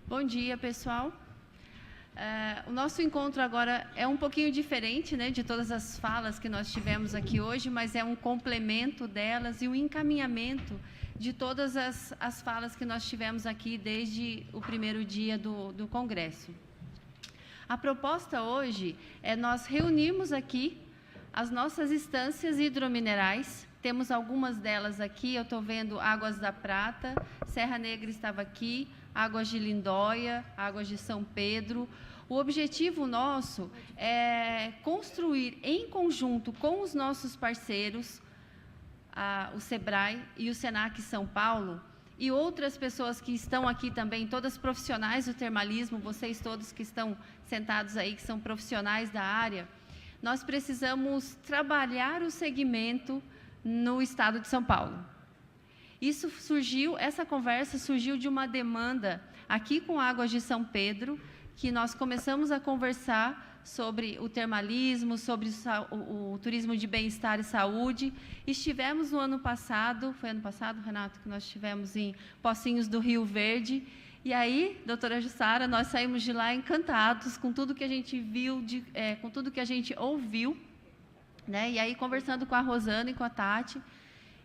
Bom dia, pessoal. O nosso encontro agora é um pouquinho diferente, né, de todas as falas que nós tivemos aqui hoje, mas é um complemento delas e um encaminhamento de todas as falas que nós tivemos aqui desde o primeiro dia do Congresso. A proposta hoje é nós reunirmos aqui as nossas instâncias hidrominerais. Temos algumas delas aqui, eu estou vendo Águas da Prata, Serra Negra estava aqui, Águas de Lindóia, Águas de São Pedro. O objetivo nosso é construir em conjunto com os nossos parceiros, o SEBRAE e o SENAC São Paulo, e outras pessoas que estão aqui também, todas profissionais do termalismo, vocês todos que estão sentados aí, que são profissionais da área, nós precisamos trabalhar o segmento no estado de São Paulo. Essa conversa surgiu de uma demanda aqui com Águas de São Pedro, que nós começamos a conversar sobre o termalismo, sobre o turismo de bem-estar e saúde. Estivemos no ano passado, foi ano passado, Renato, que nós estivemos em Pocinhos do Rio Verde, e aí, doutora Jussara, nós saímos de lá encantados com tudo que a gente viu, com tudo que a gente ouviu, né? E aí, conversando com a Rosana e com a Tati,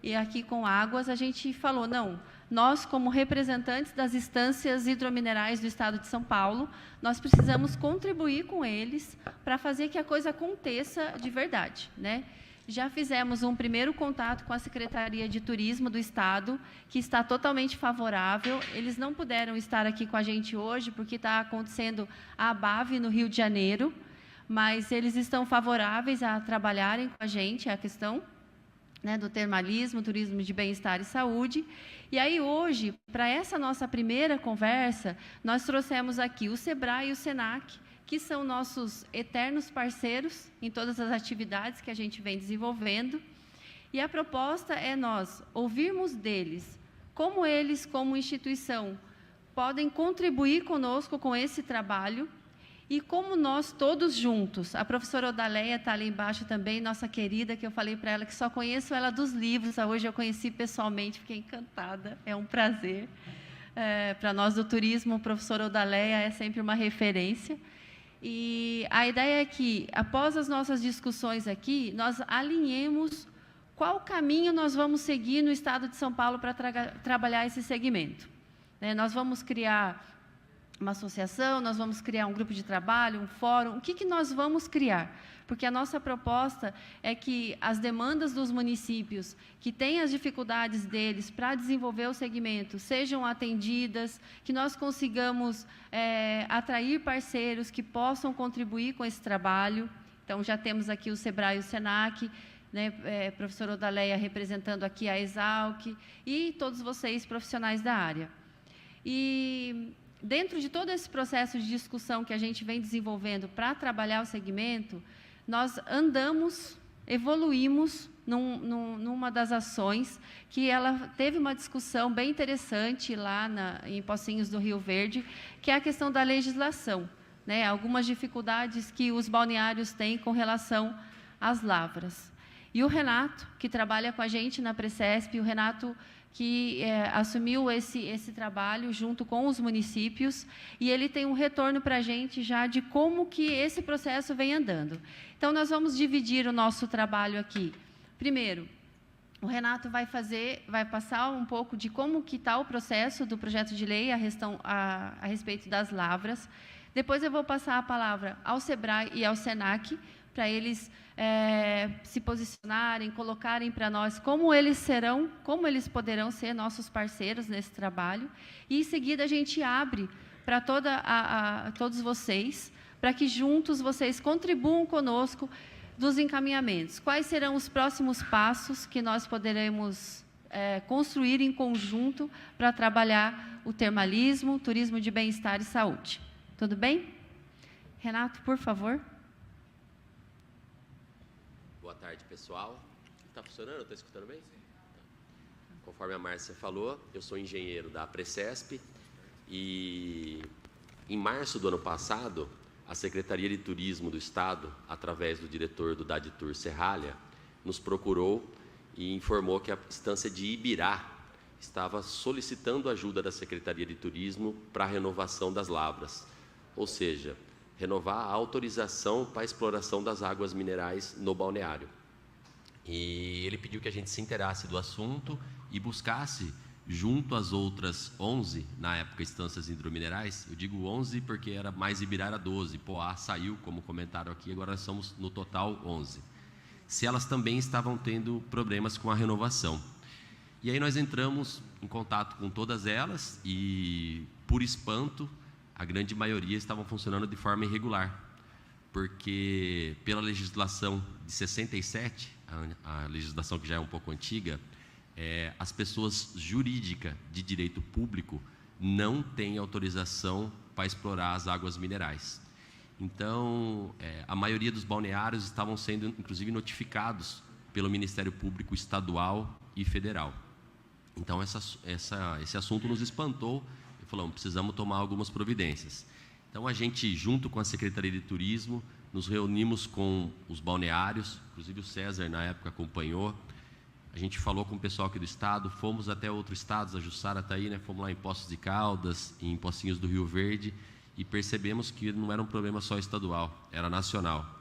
e aqui com Águas, a gente falou, não, nós como representantes das instâncias hidrominerais do estado de São Paulo, nós precisamos contribuir com eles para fazer que a coisa aconteça de verdade, né? Já fizemos um primeiro contato com a Secretaria de Turismo do Estado, que está totalmente favorável. Eles não puderam estar aqui com a gente hoje, porque está acontecendo a ABAV no Rio de Janeiro, mas eles estão favoráveis a trabalharem com a gente, a questão, né, do termalismo, turismo de bem-estar e saúde. E aí, hoje, para essa nossa primeira conversa, nós trouxemos aqui o SEBRAE e o SENAC, que são nossos eternos parceiros em todas as atividades que a gente vem desenvolvendo. E a proposta é nós ouvirmos deles como eles, como instituição, podem contribuir conosco com esse trabalho e como nós todos juntos. A professora Odaleia está ali embaixo também, nossa querida, que eu falei para ela que só conheço ela dos livros, hoje eu conheci pessoalmente, fiquei encantada, é um prazer. Para nós do turismo, a professora Odaleia é sempre uma referência. E a ideia é que, após as nossas discussões aqui, nós alinhemos qual caminho nós vamos seguir no estado de São Paulo para trabalhar esse segmento. Nós vamos criar uma associação, nós vamos criar um grupo de trabalho, um fórum, o que nós vamos criar? Porque a nossa proposta é que as demandas dos municípios, que têm as dificuldades deles para desenvolver o segmento, sejam atendidas, que nós consigamos atrair parceiros que possam contribuir com esse trabalho. Então, já temos aqui o SEBRAE e o SENAC, né, professora Odaleia representando aqui a Exalc, e todos vocês profissionais da área. E dentro de todo esse processo de discussão que a gente vem desenvolvendo para trabalhar o segmento, nós andamos, evoluímos numa das ações, que ela teve uma discussão bem interessante lá em Pocinhos do Rio Verde, que é a questão da legislação, né? Algumas dificuldades que os balneários têm com relação às lavras. E o Renato, que trabalha com a gente na Precesp, o Renato que assumiu esse trabalho junto com os municípios, e ele tem um retorno para a gente já de como que esse processo vem andando. Então, nós vamos dividir o nosso trabalho aqui. Primeiro, o Renato vai passar um pouco de como que está o processo do projeto de lei a respeito das lavras. Depois eu vou passar a palavra ao SEBRAE e ao SENAC, para eles se posicionarem, colocarem para nós como eles poderão ser nossos parceiros nesse trabalho. E, em seguida, a gente abre para todos vocês, para que juntos vocês contribuam conosco dos encaminhamentos. Quais serão os próximos passos que nós poderemos construir em conjunto para trabalhar o termalismo, o turismo de bem-estar e saúde. Tudo bem? Renato, por favor. Boa tarde, pessoal. Está funcionando? Está escutando bem? Sim. Conforme a Márcia falou, eu sou engenheiro da Precesp e em março do ano passado, a Secretaria de Turismo do Estado, através do diretor do Daditur Serralha, nos procurou e informou que a instância de Ibirá estava solicitando ajuda da Secretaria de Turismo para a renovação das lavras, ou seja, renovar a autorização para a exploração das águas minerais no balneário. E ele pediu que a gente se inteirasse do assunto e buscasse, junto às outras 11, na época, instâncias hidrominerais, eu digo 11 porque era mais Ibirá, era 12, Poá saiu, como comentaram aqui, agora nós somos no total 11. Se elas também estavam tendo problemas com a renovação. E aí nós entramos em contato com todas elas e, por espanto, a grande maioria estavam funcionando de forma irregular, porque pela legislação de 67, a legislação que já é um pouco antiga, as pessoas jurídicas de direito público não têm autorização para explorar as águas minerais. Então, a maioria dos balneários estavam sendo, inclusive, notificados pelo Ministério Público Estadual e Federal. Então, esse assunto nos espantou e falamos, precisamos tomar algumas providências. Então, a gente, junto com a Secretaria de Turismo, nos reunimos com os balneários, inclusive o César, na época, acompanhou. A gente falou com o pessoal aqui do estado, fomos até outros estados, a Jussara está aí, né? Fomos lá em Poços de Caldas, em Pocinhos do Rio Verde, e percebemos que não era um problema só estadual, era nacional.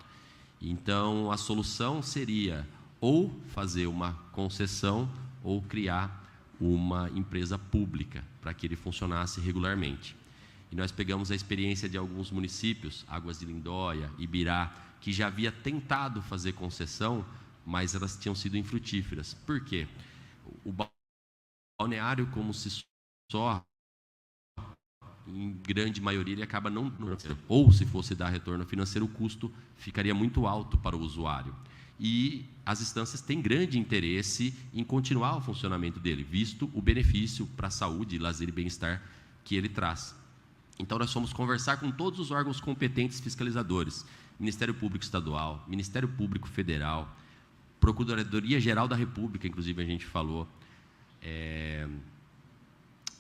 Então, a solução seria ou fazer uma concessão ou criar uma empresa pública para que ele funcionasse regularmente. E nós pegamos a experiência de alguns municípios, Águas de Lindóia, Ibirá, que já havia tentado fazer concessão, mas elas tinham sido infrutíferas. Por quê? O balneário, como se só, em grande maioria, ele acaba não... Ou, se fosse dar retorno financeiro, o custo ficaria muito alto para o usuário. E as instâncias têm grande interesse em continuar o funcionamento dele, visto o benefício para a saúde, lazer e bem-estar que ele traz. Então, nós fomos conversar com todos os órgãos competentes fiscalizadores, Ministério Público Estadual, Ministério Público Federal, Procuradoria-Geral da República, inclusive a gente falou,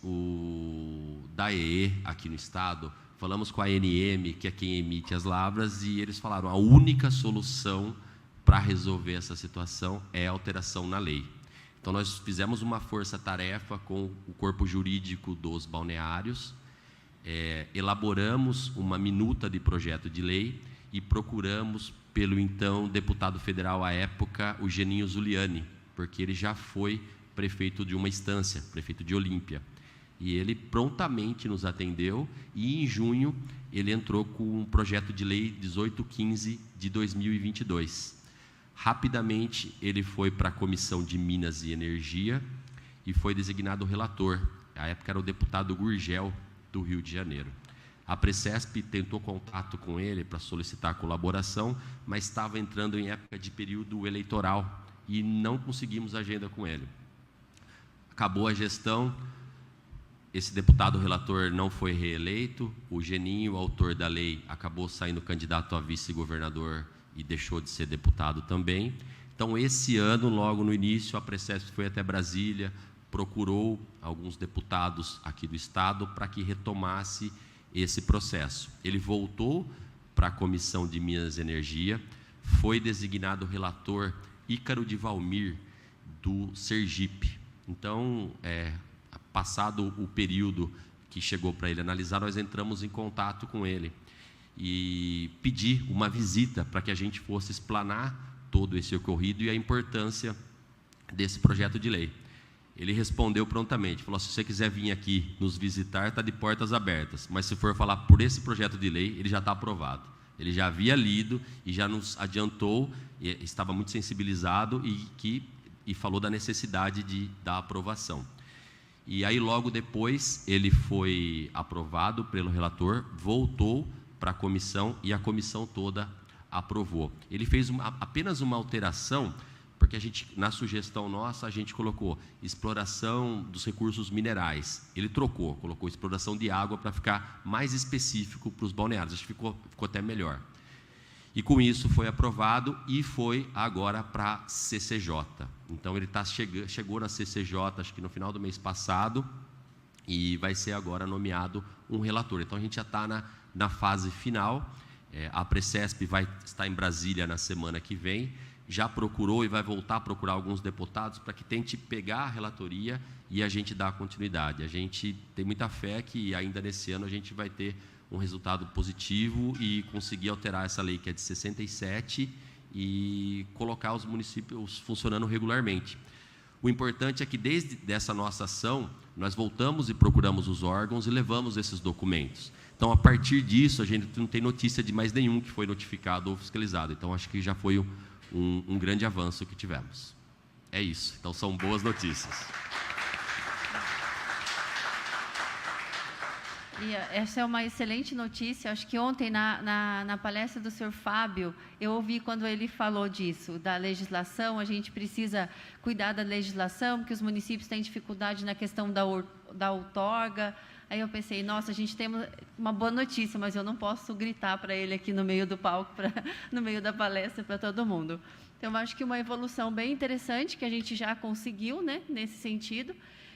o DAEE aqui no estado, falamos com a ANM, que é quem emite as lavras, e eles falaram, a única solução para resolver essa situação é a alteração na lei. Então, nós fizemos uma força-tarefa com o corpo jurídico dos balneários, elaboramos uma minuta de projeto de lei e procuramos pelo então deputado federal à época, o Geninho Zuliani, porque ele já foi prefeito de uma instância, prefeito de Olímpia. E ele prontamente nos atendeu e, em junho, ele entrou com um projeto de lei 1815 de 2022. Rapidamente, ele foi para a Comissão de Minas e Energia e foi designado relator. À época era o deputado Gurgel, do Rio de Janeiro. A Precesp tentou contato com ele para solicitar colaboração, mas estava entrando em época de período eleitoral e não conseguimos agenda com ele. Acabou a gestão, esse deputado relator não foi reeleito, o Geninho, autor da lei, acabou saindo candidato a vice-governador e deixou de ser deputado também. Então, esse ano, logo no início, a Precesp foi até Brasília, procurou alguns deputados aqui do estado para que retomasse esse processo. Ele voltou para a Comissão de Minas e Energia, foi designado relator Ícaro de Valmir, do Sergipe. Então, passado o período que chegou para ele analisar, nós entramos em contato com ele e pedi uma visita para que a gente fosse explanar todo esse ocorrido e a importância desse projeto de lei. Ele respondeu prontamente, falou, se você quiser vir aqui nos visitar, está de portas abertas, mas se for falar por esse projeto de lei, ele já está aprovado. Ele já havia lido e já nos adiantou, estava muito sensibilizado e falou da necessidade da aprovação. E aí, logo depois, ele foi aprovado pelo relator, voltou para a comissão e a comissão toda aprovou. Ele fez apenas uma alteração, porque a gente, na sugestão nossa, a gente colocou exploração dos recursos minerais. Ele colocou exploração de água para ficar mais específico para os balneários. Acho que ficou até melhor. E com isso foi aprovado e foi agora para a CCJ. Então ele chegou na CCJ, acho que no final do mês passado, e vai ser agora nomeado um relator. Então a gente já está na fase final. A Precesp vai estar em Brasília na semana que vem, já procurou e vai voltar a procurar alguns deputados para que tente pegar a relatoria e a gente dar continuidade. A gente tem muita fé que ainda nesse ano a gente vai ter um resultado positivo e conseguir alterar essa lei que é de 67 e colocar os municípios funcionando regularmente. O importante é que desde essa nossa ação, nós voltamos e procuramos os órgãos e levamos esses documentos. Então, a partir disso, a gente não tem notícia de mais nenhum que foi notificado ou fiscalizado. Então, acho que já foi um grande avanço que tivemos. É isso. Então, são boas notícias. E essa é uma excelente notícia. Acho que ontem, na palestra do senhor Fábio, eu ouvi quando ele falou disso, da legislação. A gente precisa cuidar da legislação, porque os municípios têm dificuldade na questão da outorga. Aí eu pensei, nossa, a gente tem uma boa notícia, mas eu não posso gritar para ele aqui no meio do palco, no meio da palestra, para todo mundo. Então, eu acho que uma evolução bem interessante que a gente já conseguiu, né, nesse sentido.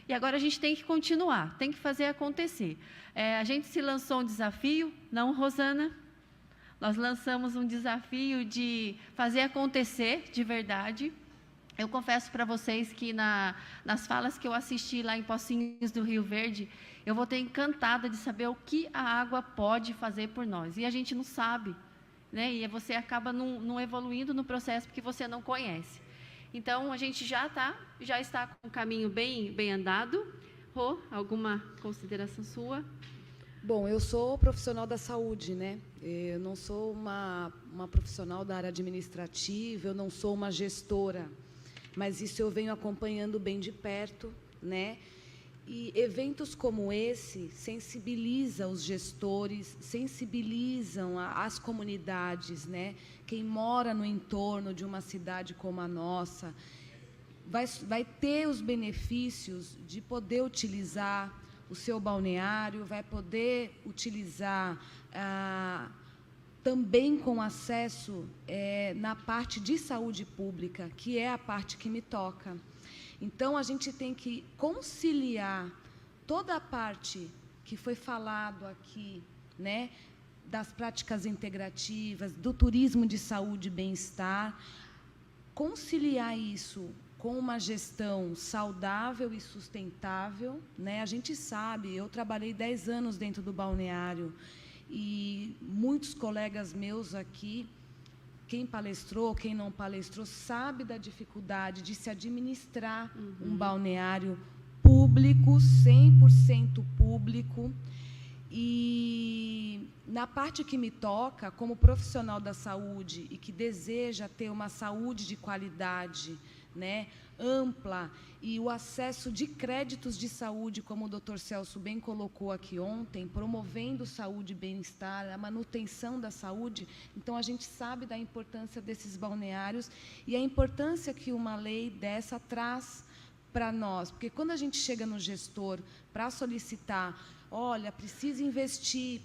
E agora a gente tem que continuar, tem que fazer acontecer. A gente se lançou um desafio, não, Rosana? Nós lançamos um desafio de fazer acontecer de verdade. Eu confesso para vocês que nas falas que eu assisti lá em Pocinhos do Rio Verde, eu voltei encantada de saber o que a água pode fazer por nós. E a gente não sabe, né? E você acaba não evoluindo no processo porque você não conhece. Então, a gente já está com um caminho bem andado. Rô, alguma consideração sua? Bom, eu sou profissional da saúde, né? Eu não sou uma profissional da área administrativa, eu não sou uma gestora, mas isso eu venho acompanhando bem de perto, né? E eventos como esse sensibilizam os gestores, sensibilizam as comunidades, né? Quem mora no entorno de uma cidade como a nossa vai ter os benefícios de poder utilizar o seu balneário, vai poder utilizar também com acesso na parte de saúde pública, que é a parte que me toca. Então, a gente tem que conciliar toda a parte que foi falado aqui, né, das práticas integrativas, do turismo de saúde e bem-estar, conciliar isso com uma gestão saudável e sustentável, né? A gente sabe, eu trabalhei 10 anos dentro do balneário e muitos colegas meus aqui, quem palestrou, quem não palestrou, sabe da dificuldade de se administrar um balneário público, 100% público. E, na parte que me toca, como profissional da saúde e que deseja ter uma saúde de qualidade, né, ampla, e o acesso de créditos de saúde, como o Dr. Celso bem colocou aqui ontem, promovendo saúde e bem-estar, a manutenção da saúde. Então, a gente sabe da importância desses balneários e a importância que uma lei dessa traz para nós. Porque quando a gente chega no gestor para solicitar, olha, precisa investir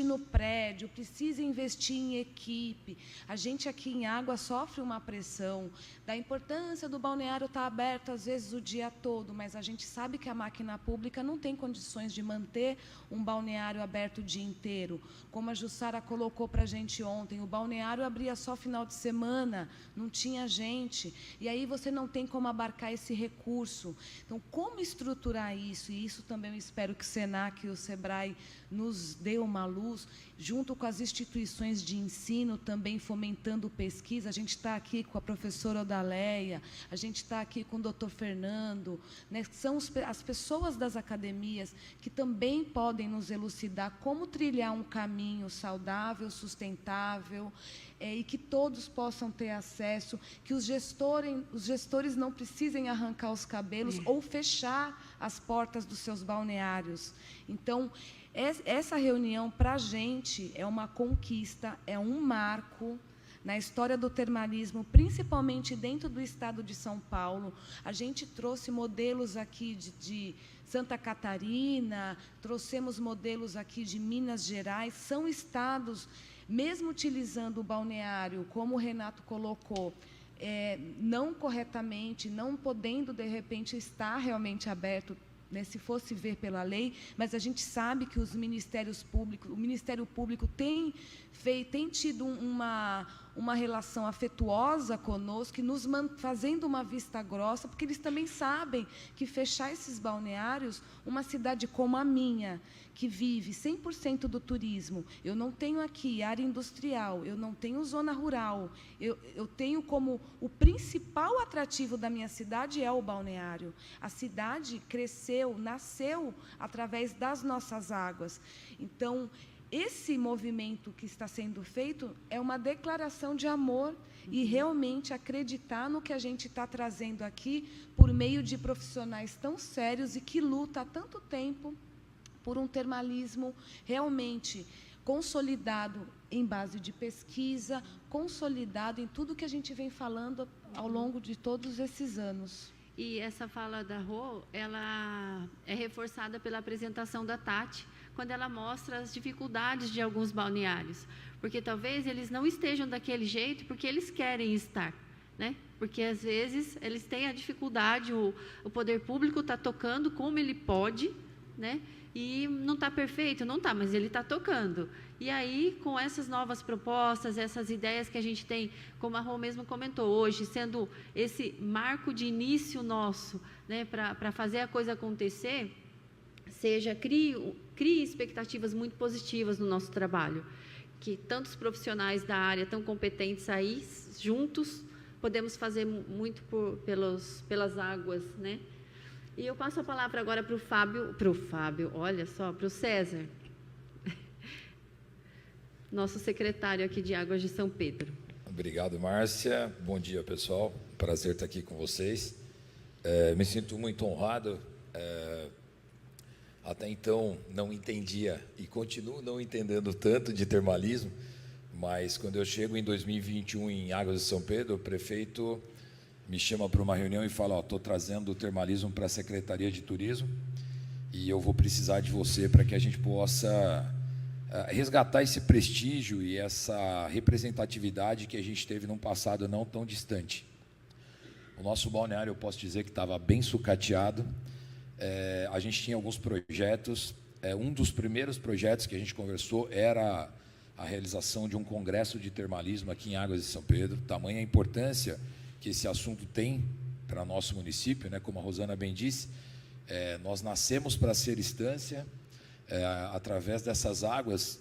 no prédio, precisa investir em equipe. A gente aqui em Água sofre uma pressão da importância do balneário estar aberto, às vezes, o dia todo, mas a gente sabe que a máquina pública não tem condições de manter um balneário aberto o dia inteiro. Como a Jussara colocou para a gente ontem, o balneário abria só final de semana, não tinha gente, e aí você não tem como abarcar esse recurso. Então, como estruturar isso? E isso também eu espero que o Senac e o Sebrae nos dê uma luz, junto com as instituições de ensino, também fomentando pesquisa. A gente está aqui com a professora Odaleia, a gente está aqui com o doutor Fernando, né? São as pessoas das academias que também podem nos elucidar como trilhar um caminho saudável, sustentável, e que todos possam ter acesso, que os gestores não precisem arrancar os cabelos ou fechar as portas dos seus balneários. Então, essa reunião, para a gente, é uma conquista, é um marco na história do termalismo, principalmente dentro do estado de São Paulo. A gente trouxe modelos aqui de Santa Catarina, trouxemos modelos aqui de Minas Gerais, são estados, mesmo utilizando o balneário, como o Renato colocou, não corretamente, não podendo, de repente, estar realmente aberto, né, se fosse ver pela lei, mas a gente sabe que os ministérios públicos, o Ministério Público tem tido uma relação afetuosa conosco, e nos fazendo uma vista grossa, porque eles também sabem que fechar esses balneários, uma cidade como a minha, que vive 100% do turismo, eu não tenho aqui área industrial, eu não tenho zona rural, eu tenho como o principal atrativo da minha cidade é o balneário. A cidade cresceu, nasceu através das nossas águas. Então, esse movimento que está sendo feito é uma declaração de amor e realmente acreditar no que a gente está trazendo aqui por meio de profissionais tão sérios e que lutam há tanto tempo por um termalismo realmente consolidado em base de pesquisa, consolidado em tudo que a gente vem falando ao longo de todos esses anos. E essa fala da Rô, ela é reforçada pela apresentação da Tati, quando ela mostra as dificuldades de alguns balneários, porque talvez eles não estejam daquele jeito porque eles querem estar, né? Porque às vezes eles têm a dificuldade, o poder público está tocando como ele pode, né? E não está perfeito, não está, mas ele está tocando. E aí, com essas novas propostas, essas ideias que a gente tem, como a Rô mesmo comentou hoje, sendo esse marco de início nosso, né, para fazer a coisa acontecer, crie expectativas muito positivas no nosso trabalho, que tantos profissionais da área tão competentes aí, juntos, podemos fazer muito pelas águas, né? E eu passo a palavra agora para o Fábio, olha só, para o César, nosso secretário aqui de Águas de São Pedro. Obrigado, Márcia. Bom dia, pessoal. Prazer estar aqui com vocês. Me sinto muito honrado. Até então não entendia e continuo não entendendo tanto de termalismo, mas quando eu chego em 2021 em Águas de São Pedro, o prefeito me chama para uma reunião e fala: estou trazendo o termalismo para a Secretaria de Turismo e eu vou precisar de você para que a gente possa resgatar esse prestígio e essa representatividade que a gente teve num passado não tão distante. O nosso balneário, eu posso dizer que estava bem sucateado. A gente tinha alguns projetos. Um dos primeiros projetos que a gente conversou era a realização de um congresso de termalismo aqui em Águas de São Pedro. Tamanha a importância que esse assunto tem para nosso município, né? Como a Rosana bem disse, nós nascemos para ser estância, através dessas águas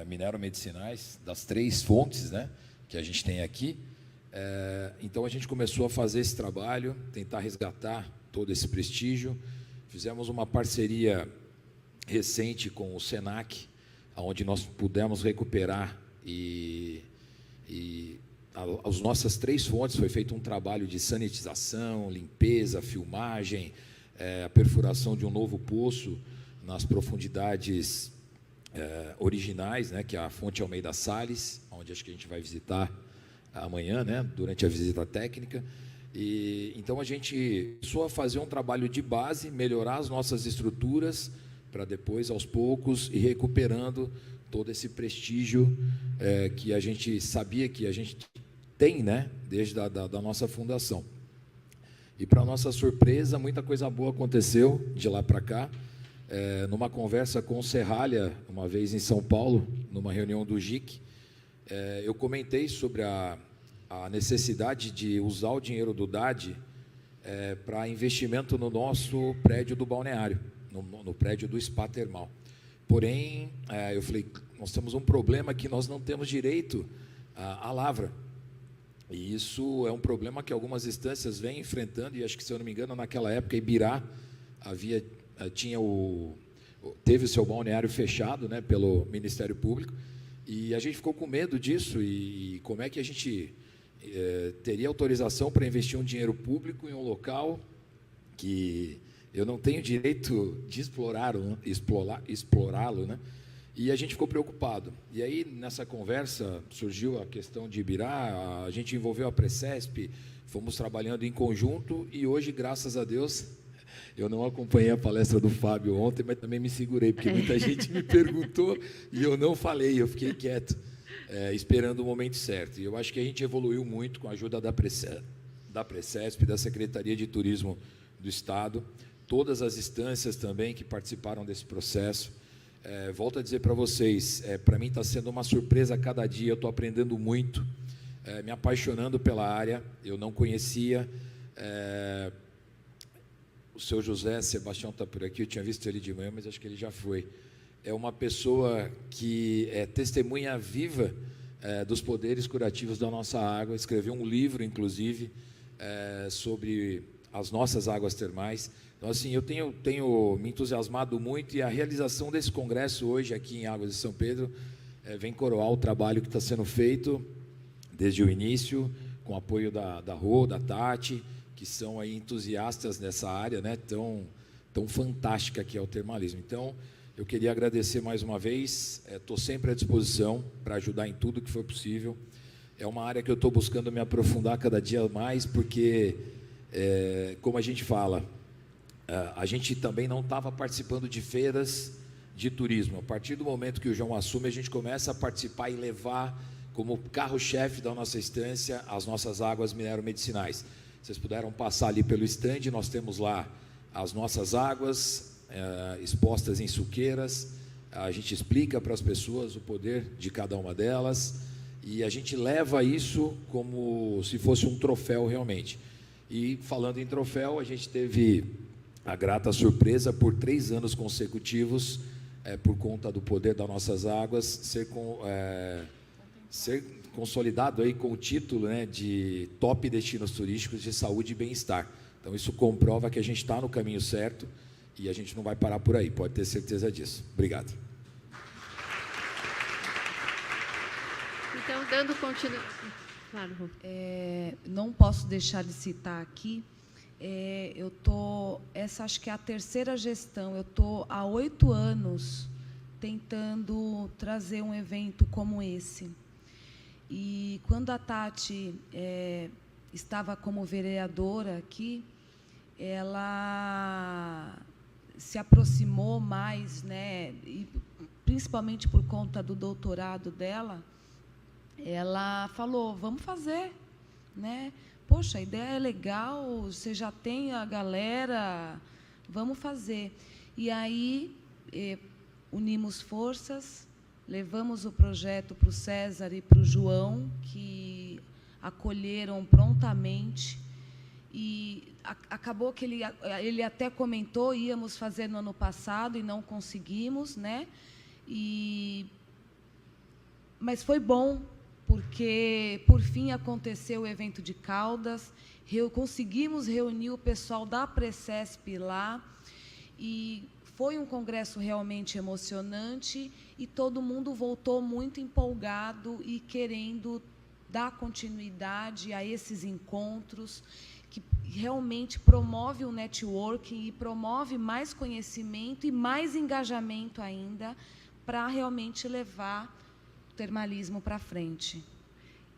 mineromedicinais, das 3 fontes, né, que a gente tem aqui. Então, a gente começou a fazer esse trabalho, tentar resgatar todo esse prestígio. Fizemos uma parceria recente com o SENAC, onde nós pudemos recuperar as nossas 3 fontes. Foi feito um trabalho de sanitização, limpeza, filmagem, a perfuração de um novo poço nas profundidades originais, né, que é a fonte Almeida Salles, onde acho que a gente vai visitar amanhã, né, durante a visita técnica. E então a gente começou a fazer um trabalho de base, melhorar as nossas estruturas, para depois, aos poucos, ir recuperando todo esse prestígio que a gente sabia que a gente tem, né, desde da nossa fundação. E, para nossa surpresa, muita coisa boa aconteceu de lá para cá. Numa conversa com o Serralha, uma vez em São Paulo, numa reunião do GIC, eu comentei sobre a necessidade de usar o dinheiro do DAD para investimento no nosso prédio do balneário, no prédio do Spa Termal. Porém, eu falei, nós temos um problema que nós não temos direito à lavra. E isso é um problema que algumas instâncias vêm enfrentando, e acho que, se eu não me engano, naquela época, Ibirá teve o seu balneário fechado, né, pelo Ministério Público, e a gente ficou com medo disso, e como é que a gente teria autorização para investir um dinheiro público em um local que eu não tenho direito de explorá-lo, né? E a gente ficou preocupado. E aí, nessa conversa, surgiu a questão de Ibirá, a gente envolveu a Precesp, fomos trabalhando em conjunto, e hoje, graças a Deus, eu não acompanhei a palestra do Fábio ontem, mas também me segurei, porque muita gente me perguntou e eu não falei, eu fiquei quieto, esperando o momento certo. E eu acho que a gente evoluiu muito com a ajuda da Precesp, da Secretaria de Turismo do Estado, todas as instâncias também que participaram desse processo. Volto a dizer para vocês, para mim está sendo uma surpresa a cada dia, eu estou aprendendo muito, me apaixonando pela área, eu não conhecia. O seu José Sebastião está por aqui, eu tinha visto ele de manhã, mas acho que ele já foi. É uma pessoa que é testemunha viva dos poderes curativos da nossa água, escreveu um livro, inclusive, sobre as nossas águas termais. Então, assim, eu tenho me entusiasmado muito, e a realização desse congresso hoje aqui em Águas de São Pedro vem coroar o trabalho que está sendo feito desde o início, com o apoio da Rô, da Tati, que são aí entusiastas nessa área, né, tão fantástica que é o termalismo. Então, eu queria agradecer mais uma vez, estou sempre à disposição para ajudar em tudo que for possível. É uma área que eu estou buscando me aprofundar cada dia mais, porque, como a gente fala, a gente também não estava participando de feiras de turismo. A partir do momento que o João assume, a gente começa a participar e levar como carro-chefe da nossa estância as nossas águas minero-medicinais. Vocês puderam passar ali pelo stand, nós temos lá as nossas águas expostas em suqueiras, a gente explica para as pessoas o poder de cada uma delas, e a gente leva isso como se fosse um troféu realmente. E falando em troféu, a gente teve a grata surpresa, por 3 anos consecutivos, por conta do poder das nossas águas, ser consolidado aí com o título, né, de top destinos turísticos de saúde e bem-estar. Então, isso comprova que a gente está no caminho certo, e a gente não vai parar por aí, pode ter certeza disso. Obrigado. Então, dando continuidade... Claro, Rô. Não posso deixar de citar aqui, essa acho que é a 3ª gestão, eu estou há 8 anos tentando trazer um evento como esse. E quando a Tati estava como vereadora aqui, ela se aproximou mais, né, e principalmente por conta do doutorado dela, ela falou, vamos fazer, né? Poxa, a ideia é legal, você já tem a galera, vamos fazer. E aí, unimos forças, levamos o projeto para o César e para o João, que acolheram prontamente, e acabou que ele até comentou, íamos fazer no ano passado e não conseguimos, né? Mas foi bom, porque, por fim, aconteceu o evento de Caldas, conseguimos reunir o pessoal da Precesp lá, e foi um congresso realmente emocionante, e todo mundo voltou muito empolgado e querendo dar continuidade a esses encontros, que realmente promove o networking e promove mais conhecimento e mais engajamento ainda, para realmente levar o termalismo para frente.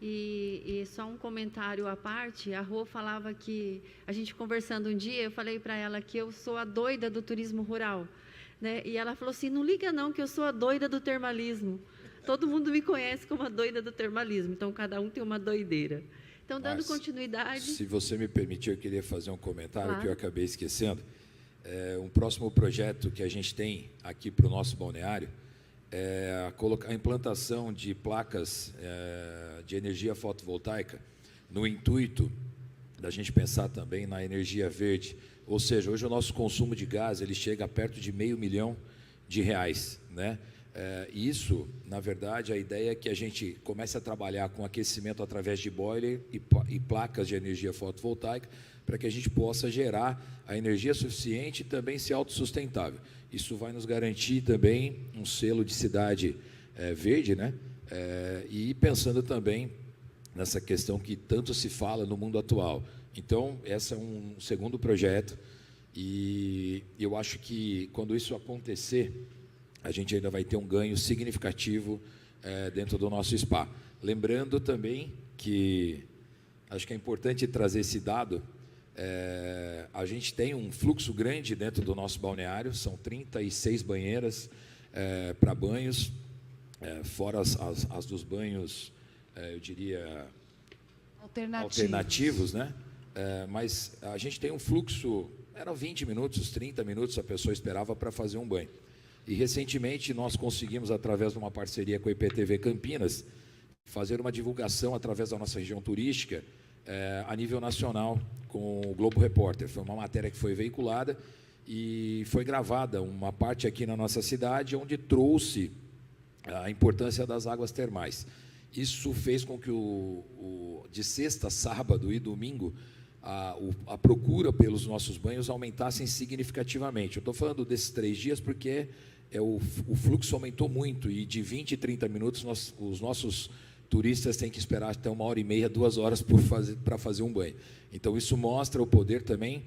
E só um comentário à parte, a Rô falava que, a gente conversando um dia, eu falei para ela que eu sou a doida do turismo rural, né? E ela falou assim, não liga não, que eu sou a doida do termalismo. Todo mundo me conhece como a doida do termalismo, então cada um tem uma doideira. Então, dando continuidade... Se você me permitir, eu queria fazer um comentário, claro, que eu acabei esquecendo. Um próximo projeto que a gente tem aqui para o nosso balneário é a implantação de placas de energia fotovoltaica, no intuito da gente pensar também na energia verde. Ou seja, hoje o nosso consumo de gás ele chega a perto de R$500 milhão, né? Isso, na verdade, a ideia é que a gente comece a trabalhar com aquecimento através de boiler e placas de energia fotovoltaica, para que a gente possa gerar a energia suficiente e também ser autossustentável. Isso vai nos garantir também um selo de cidade verde, né? E pensando também nessa questão que tanto se fala no mundo atual. Então, esse é um segundo projeto, e eu acho que, quando isso acontecer, a gente ainda vai ter um ganho significativo dentro do nosso spa. Lembrando também que, acho que é importante trazer esse dado, a gente tem um fluxo grande dentro do nosso balneário, são 36 banheiras para banhos, fora as dos banhos, eu diria, alternativos, né? Mas a gente tem um fluxo, eram 20 minutos, 30 minutos a pessoa esperava para fazer um banho. E, recentemente, nós conseguimos, através de uma parceria com a IPTV Campinas, fazer uma divulgação através da nossa região turística a nível nacional com o Globo Repórter. Foi uma matéria que foi veiculada e foi gravada uma parte aqui na nossa cidade, onde trouxe a importância das águas termais. Isso fez com que, de sexta, sábado e domingo, a procura pelos nossos banhos aumentassem significativamente. Eu estou falando desses 3 dias porque o fluxo aumentou muito, e de 20 e 30 minutos os nossos turistas têm que esperar até 1h30, 2 horas para fazer um banho. Então, isso mostra o poder também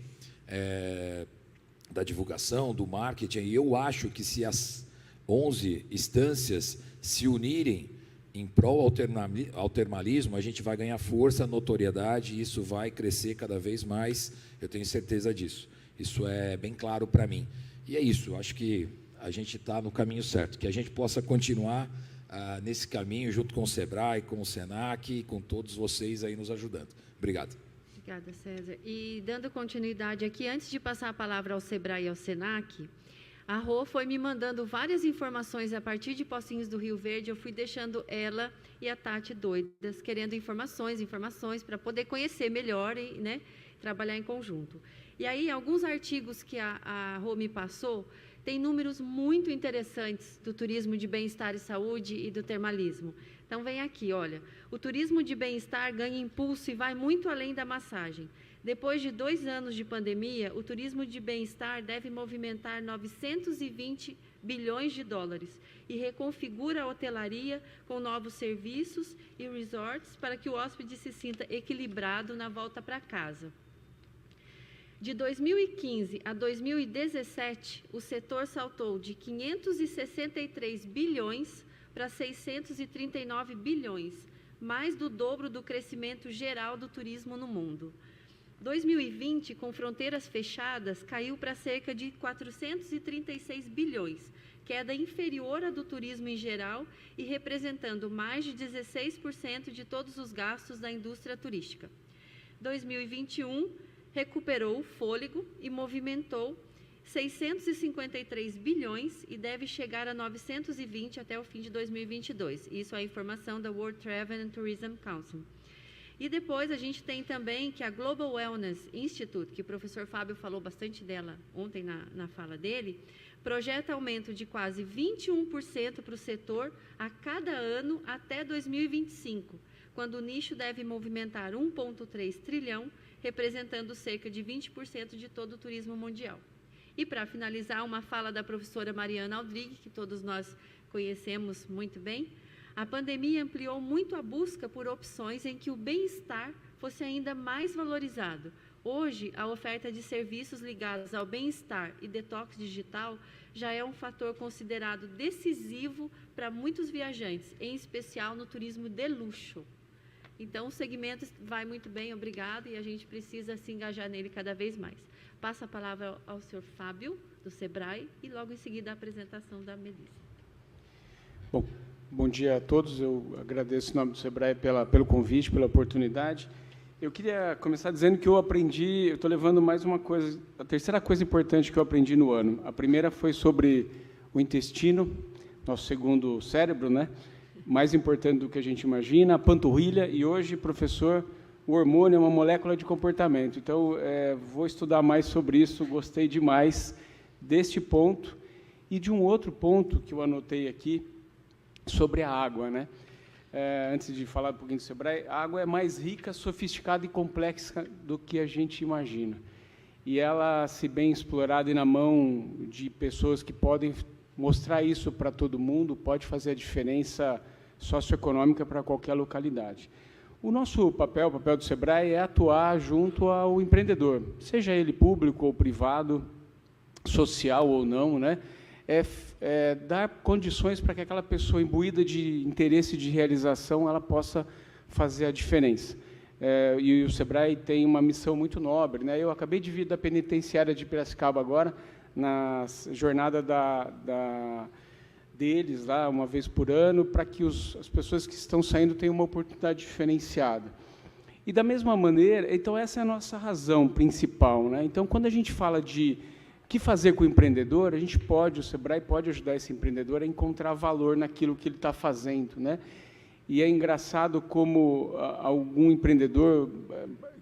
da divulgação, do marketing, e eu acho que se as 11 instâncias se unirem em prol ao termalismo, a gente vai ganhar força, notoriedade, e isso vai crescer cada vez mais, eu tenho certeza disso. Isso é bem claro para mim. E é isso, acho que a gente está no caminho certo, que a gente possa continuar nesse caminho, junto com o SEBRAE, com o SENAC, com todos vocês aí nos ajudando. Obrigado. Obrigada, César. E dando continuidade aqui, antes de passar a palavra ao SEBRAE e ao SENAC, a Rô foi me mandando várias informações a partir de Pocinhos do Rio Verde. Eu fui deixando ela e a Tati doidas, querendo informações para poder conhecer melhor e, né, trabalhar em conjunto. E aí, alguns artigos que a Rô me passou, tem números muito interessantes do turismo de bem-estar e saúde e do termalismo. Então, vem aqui, olha, o turismo de bem-estar ganha impulso e vai muito além da massagem. Depois de 2 anos de pandemia, o turismo de bem-estar deve movimentar 920 bilhões de dólares e reconfigura a hotelaria com novos serviços e resorts para que o hóspede se sinta equilibrado na volta para casa. De 2015 a 2017, o setor saltou de 563 bilhões para 639 bilhões, mais do dobro do crescimento geral do turismo no mundo. 2020, com fronteiras fechadas, caiu para cerca de 436 bilhões, queda inferior à do turismo em geral e representando mais de 16% de todos os gastos da indústria turística. 2021 recuperou o fôlego e movimentou 653 bilhões e deve chegar a 920 até o fim de 2022. Isso é a informação da World Travel and Tourism Council. E depois a gente tem também que a Global Wellness Institute, que o professor Fábio falou bastante dela ontem na fala dele, projeta aumento de quase 21% para o setor a cada ano até 2025, quando o nicho deve movimentar 1,3 trilhão, representando cerca de 20% de todo o turismo mundial. E para finalizar, uma fala da professora Mariana Aldrich, que todos nós conhecemos muito bem. A pandemia ampliou muito a busca por opções em que o bem-estar fosse ainda mais valorizado. Hoje, a oferta de serviços ligados ao bem-estar e detox digital já é um fator considerado decisivo para muitos viajantes, em especial no turismo de luxo. Então, o segmento vai muito bem, obrigado, e a gente precisa se engajar nele cada vez mais. Passo a palavra ao senhor Fábio, do SEBRAE, e logo em seguida a apresentação da Melissa. Bom dia a todos, eu agradeço em nome do SEBRAE pelo convite, pela oportunidade. Eu queria começar dizendo que eu estou levando mais uma coisa, a terceira coisa importante que eu aprendi no ano. A primeira foi sobre o intestino, nosso segundo cérebro, né? Mais importante do que a gente imagina, a panturrilha, e hoje, professor, o hormônio é uma molécula de comportamento. Então, vou estudar mais sobre isso, gostei demais deste ponto e de um outro ponto que eu anotei aqui, sobre a água, né? Antes de falar um pouquinho do SEBRAE, a água é mais rica, sofisticada e complexa do que a gente imagina. E ela, se bem explorada e na mão de pessoas que podem mostrar isso para todo mundo, pode fazer a diferença socioeconômica para qualquer localidade. O nosso papel, o papel do SEBRAE, é atuar junto ao empreendedor, seja ele público ou privado, social ou não, né? Dar condições para que aquela pessoa imbuída de interesse de realização ela possa fazer a diferença. E o SEBRAE tem uma missão muito nobre, né? Eu acabei de vir da penitenciária de Piracicaba agora, na jornada deles, lá, uma vez por ano, para que as pessoas que estão saindo tenham uma oportunidade diferenciada. E, da mesma maneira, então, essa é a nossa razão principal, né? Então, quando a gente fala de que fazer com o empreendedor? A gente pode, o Sebrae pode ajudar esse empreendedor a encontrar valor naquilo que ele está fazendo, né? E é engraçado como algum empreendedor,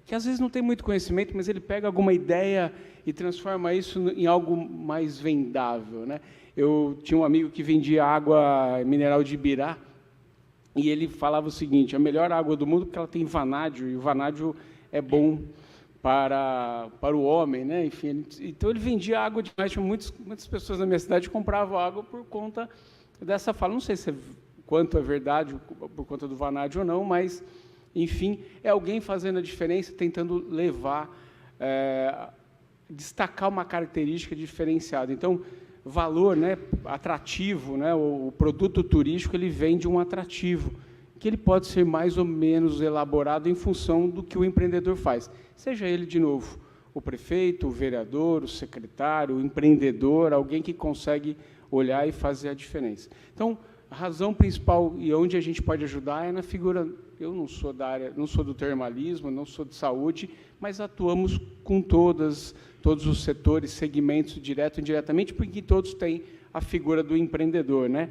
que às vezes não tem muito conhecimento, mas ele pega alguma ideia e transforma isso em algo mais vendável, né? Eu tinha um amigo que vendia água mineral de Ibirá, e ele falava o seguinte: a melhor água do mundo porque ela tem vanádio, e o vanádio é bom para o homem, né? Enfim, então ele vendia água demais. Tinha muitas pessoas na minha cidade que compravam água por conta dessa fala. Não sei quanto é verdade por conta do vanádio ou não, mas, enfim, é alguém fazendo a diferença, tentando levar, destacar uma característica diferenciada. Então, valor, né, atrativo, né, o produto turístico ele vem de um atrativo, que ele pode ser mais ou menos elaborado em função do que o empreendedor faz. Seja ele, de novo, o prefeito, o vereador, o secretário, o empreendedor, alguém que consegue olhar e fazer a diferença. Então, a razão principal e onde a gente pode ajudar é na figura. Eu não sou da área, não sou do termalismo, não sou de saúde, mas atuamos com todos os setores, segmentos, direto e indiretamente, porque todos têm a figura do empreendedor, né?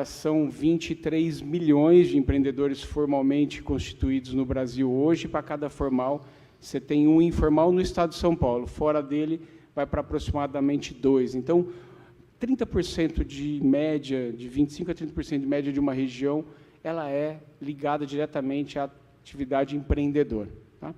São 23 milhões de empreendedores formalmente constituídos no Brasil hoje. Para cada formal, você tem um informal no estado de São Paulo. Fora dele, vai para aproximadamente 2. Então, 30% de média, de 25% a 30% de média de uma região, ela é ligada diretamente à atividade empreendedora. Tá?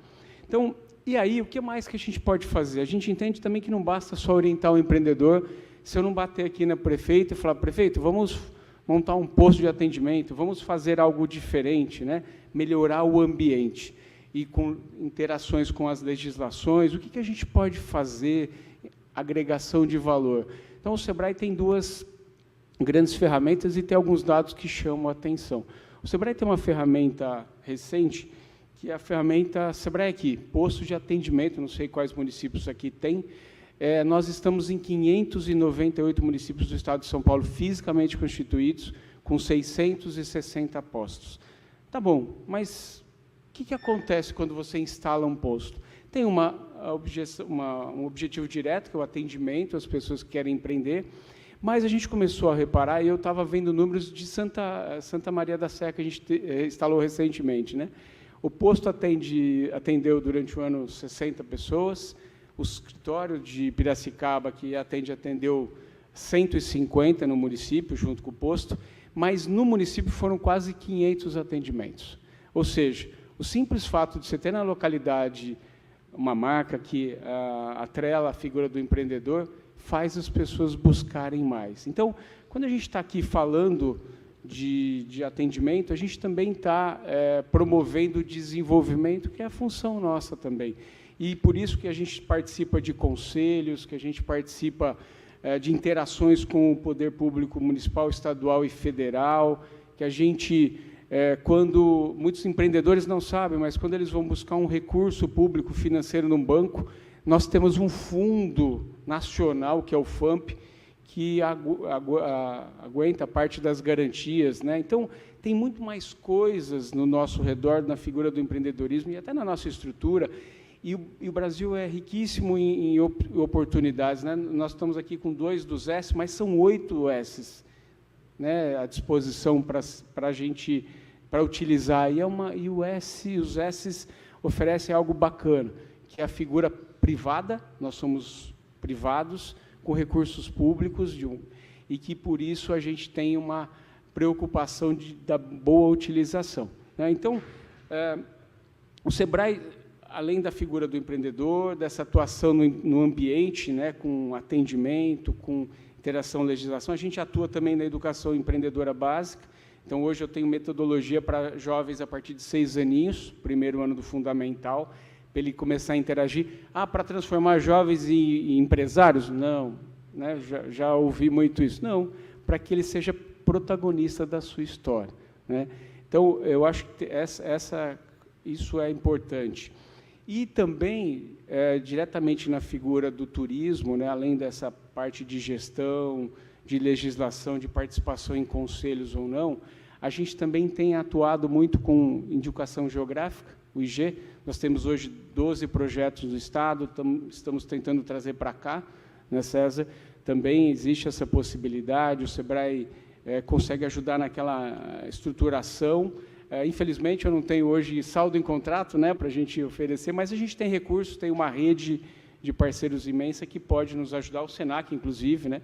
Então, e aí, o que mais que a gente pode fazer? A gente entende também que não basta só orientar o empreendedor. Se eu não bater aqui na prefeita e falar: prefeito, vamos montar um posto de atendimento, vamos fazer algo diferente, né? Melhorar o ambiente, e com interações com as legislações, o que a gente pode fazer, agregação de valor. Então, o Sebrae tem 2 grandes ferramentas e tem alguns dados que chamam a atenção. O Sebrae tem uma ferramenta recente, que é a ferramenta Sebrae Aqui, posto de atendimento, não sei quais municípios aqui tem. Nós estamos em 598 municípios do estado de São Paulo fisicamente constituídos, com 660 postos. Tá bom, mas o que acontece quando você instala um posto? Tem um objetivo direto, que é o atendimento às pessoas que querem empreender, mas a gente começou a reparar, e eu estava vendo números de Santa Maria da Serra, que a gente instalou recentemente, né? O posto atendeu durante o ano 60 pessoas, o escritório de Piracicaba, que atendeu 150 no município, junto com o posto, mas no município foram quase 500 atendimentos. Ou seja, o simples fato de você ter na localidade uma marca que atrela a figura do empreendedor faz as pessoas buscarem mais. Então, quando a gente está aqui falando de atendimento, a gente também está promovendo o desenvolvimento, que é a função nossa também. E por isso que a gente participa de conselhos, que a gente participa de interações com o poder público municipal, estadual e federal, que a gente, quando muitos empreendedores não sabem, mas quando eles vão buscar um recurso público financeiro num banco, nós temos um fundo nacional, que é o FAMP, que aguenta parte das garantias, né? Então, tem muito mais coisas no nosso redor, na figura do empreendedorismo e até na nossa estrutura, e o Brasil é riquíssimo em oportunidades, né? Nós estamos aqui com 2 dos S, mas são 8 S's, né, à disposição para a gente utilizar, e os S's oferecem algo bacana, que é a figura privada. Nós somos privados, com recursos públicos, e que, por isso, a gente tem uma preocupação da boa utilização, né? Então, o Sebrae, além da figura do empreendedor, dessa atuação no ambiente, né, com atendimento, com interação, legislação, a gente atua também na educação empreendedora básica. Então, hoje eu tenho metodologia para jovens a partir de 6 aninhos, primeiro ano do fundamental, para ele começar a interagir. Para transformar jovens em empresários? Não, né? Já ouvi muito isso. Não, para que ele seja protagonista da sua história, né? Então, eu acho que isso é importante. E também, diretamente na figura do turismo, né, além dessa parte de gestão, de legislação, de participação em conselhos ou não, a gente também tem atuado muito com indicação geográfica, o IG. Nós temos hoje 12 projetos no Estado, estamos tentando trazer para cá, né, César? Também existe essa possibilidade, o SEBRAE consegue ajudar naquela estruturação. Infelizmente, eu não tenho hoje saldo em contrato, né, para a gente oferecer, mas a gente tem recursos, tem uma rede de parceiros imensa que pode nos ajudar, o SENAC, inclusive, né?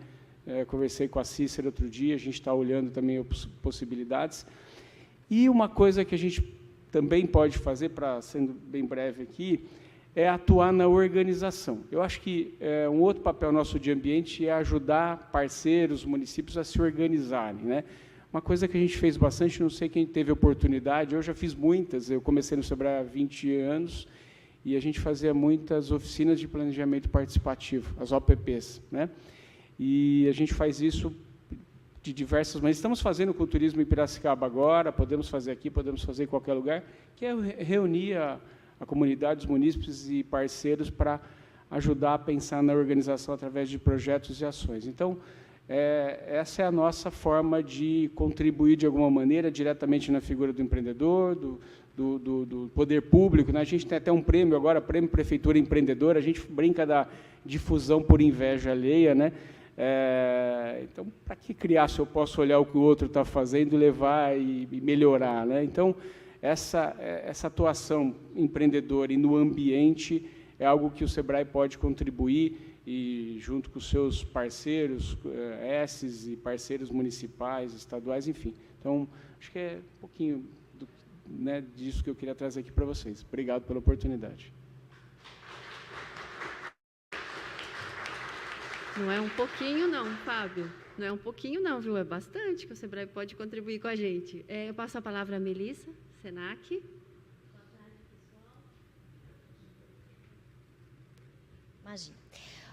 Conversei com a Cícera outro dia, a gente está olhando também as possibilidades. E uma coisa que a gente também pode fazer, sendo bem breve aqui, é atuar na organização. Eu acho que um outro papel nosso de ambiente é ajudar parceiros, municípios a se organizarem, né? Uma coisa que a gente fez bastante, não sei quem teve oportunidade, eu já fiz muitas, eu comecei no SEBRAE há 20 anos, e a gente fazia muitas oficinas de planejamento participativo, as OPPs, né? E a gente faz isso de diversas maneiras. Estamos fazendo com o turismo em Piracicaba agora, podemos fazer aqui, podemos fazer em qualquer lugar, que é reunir a comunidade, os munícipes e parceiros para ajudar a pensar na organização através de projetos e ações. Então, essa é a nossa forma de contribuir, de alguma maneira, diretamente na figura do empreendedor, do poder público, né? A gente tem até um prêmio agora, Prêmio Prefeitura Empreendedora, a gente brinca da difusão por inveja alheia, né? Então, para que criar se eu posso olhar o que o outro está fazendo, levar e melhorar, né? Então, essa atuação empreendedora e no ambiente é algo que o SEBRAE pode contribuir, e junto com os seus parceiros, ESSES e parceiros municipais, estaduais, enfim. Então, acho que é um pouquinho né, disso que eu queria trazer aqui para vocês. Obrigado pela oportunidade. Não é um pouquinho, não, Fábio. Não é um pouquinho, não, viu? É bastante que o SEBRAE pode contribuir com a gente. Eu passo a palavra à Melissa, SENAC. Boa tarde, pessoal. Imagina.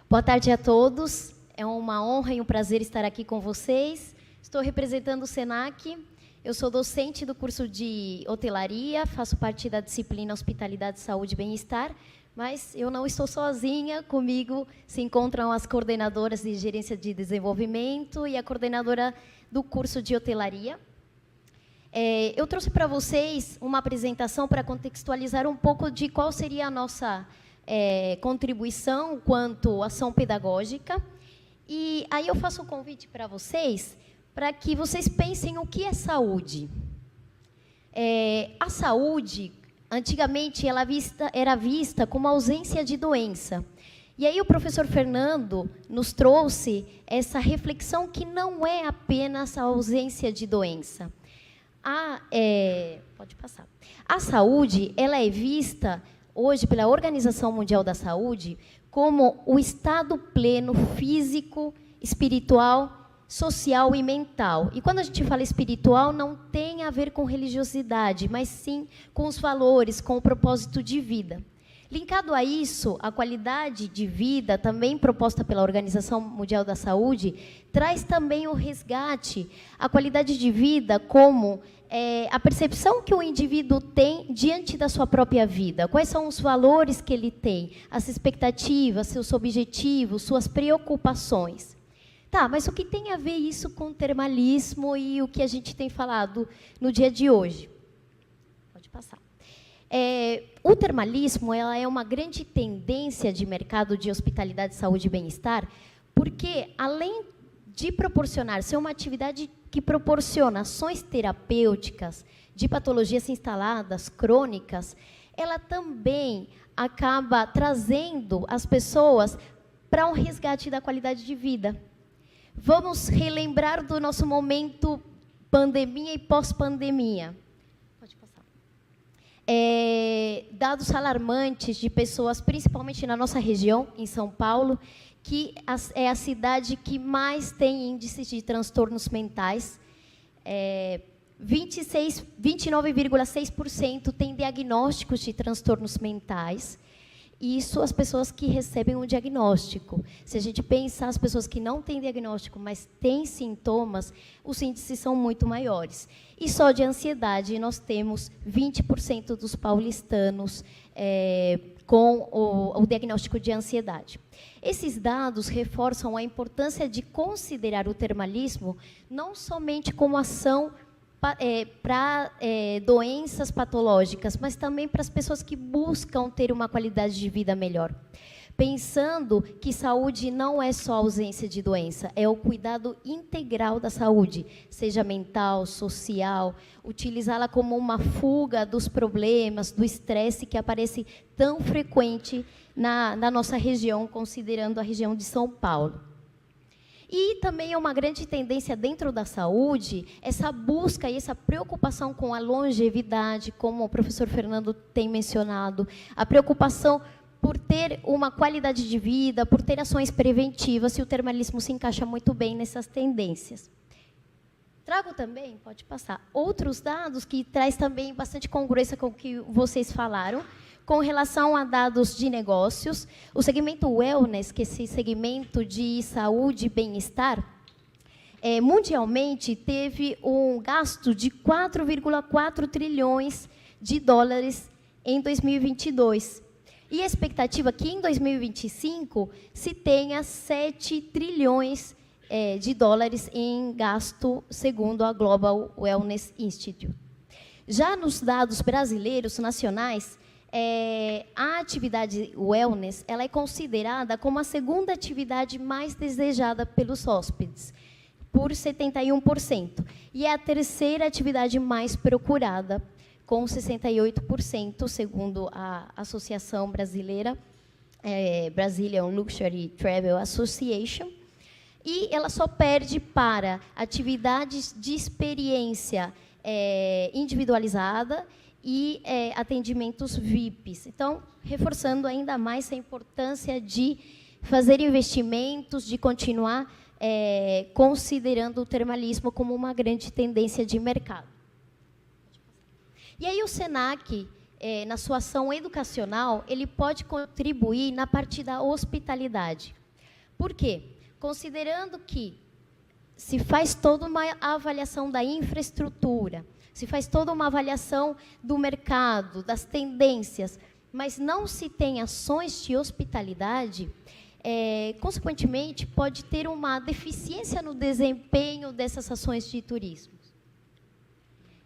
Boa tarde a todos. É uma honra e um prazer estar aqui com vocês. Estou representando o SENAC. Eu sou docente do curso de hotelaria, faço parte da disciplina Hospitalidade, Saúde e Bem-Estar, mas eu não estou sozinha, comigo se encontram as coordenadoras de gerência de desenvolvimento e a coordenadora do curso de hotelaria. Eu trouxe para vocês uma apresentação para contextualizar um pouco de qual seria a nossa contribuição quanto ação pedagógica. E aí eu faço um convite para vocês, para que vocês pensem o que é saúde. A saúde, antigamente, ela era vista como ausência de doença. E aí o professor Fernando nos trouxe essa reflexão que não é apenas a ausência de doença. Pode passar. A saúde, ela é vista hoje pela Organização Mundial da Saúde como o estado pleno físico, espiritual, social e mental. E quando a gente fala espiritual, não tem a ver com religiosidade, mas sim com os valores, com o propósito de vida. Linkado a isso, a qualidade de vida, também proposta pela Organização Mundial da Saúde, traz também o resgate, a qualidade de vida como a percepção que o indivíduo tem diante da sua própria vida. Quais são os valores que ele tem, as expectativas, seus objetivos, suas preocupações. Tá, mas o que tem a ver isso com o termalismo e o que a gente tem falado no dia de hoje? Pode passar. O termalismo ela é uma grande tendência de mercado de hospitalidade, saúde e bem-estar, porque, além de proporcionar ser uma atividade que proporciona ações terapêuticas de patologias instaladas, crônicas, ela também acaba trazendo as pessoas para um resgate da qualidade de vida. Vamos relembrar do nosso momento pandemia e pós-pandemia. Pode passar. Dados alarmantes de pessoas, principalmente na nossa região, em São Paulo, que é a cidade que mais tem índices de transtornos mentais. 29,6% tem diagnósticos de transtornos mentais. Isso as pessoas que recebem um diagnóstico. Se a gente pensar as pessoas que não têm diagnóstico, mas têm sintomas, os índices são muito maiores. E só de ansiedade, nós temos 20% dos paulistanos com o diagnóstico de ansiedade. Esses dados reforçam a importância de considerar o termalismo não somente como ação para doenças patológicas, mas também para as pessoas que buscam ter uma qualidade de vida melhor. pensando que saúde não é só ausência de doença, é o cuidado integral da saúde, seja mental, social, utilizá-la como uma fuga dos problemas, do estresse que aparece tão frequente na nossa região, considerando a região de São Paulo. E também é uma grande tendência dentro da saúde, essa busca e essa preocupação com a longevidade, como o professor Fernando tem mencionado, a preocupação por ter uma qualidade de vida, por ter ações preventivas, e o termalismo se encaixa muito bem nessas tendências. Trago também, pode passar, outros dados que traz também bastante congruência com o que vocês falaram, com relação a dados de negócios. O segmento wellness, que é esse segmento de saúde e bem-estar, mundialmente teve um gasto de 4,4 trilhões de dólares em 2022. E a expectativa é que em 2025 se tenha 7 trilhões de dólares em gasto, segundo a Global Wellness Institute. Já nos dados brasileiros, nacionais, a atividade wellness ela é considerada como a segunda atividade mais desejada pelos hóspedes, por 71%. E é a terceira atividade mais procurada, com 68%, segundo a Associação Brasileira, Brazilian Luxury Travel Association. E ela só perde para atividades de experiência individualizada e atendimentos VIPs. Então, reforçando ainda mais a importância de fazer investimentos, de continuar considerando o termalismo como uma grande tendência de mercado. E aí o SENAC, na sua ação educacional, ele pode contribuir na parte da hospitalidade. Por quê? Considerando que se faz toda uma avaliação da infraestrutura, se faz toda uma avaliação do mercado, das tendências, mas não se tem ações de hospitalidade, consequentemente, pode ter uma deficiência no desempenho dessas ações de turismo.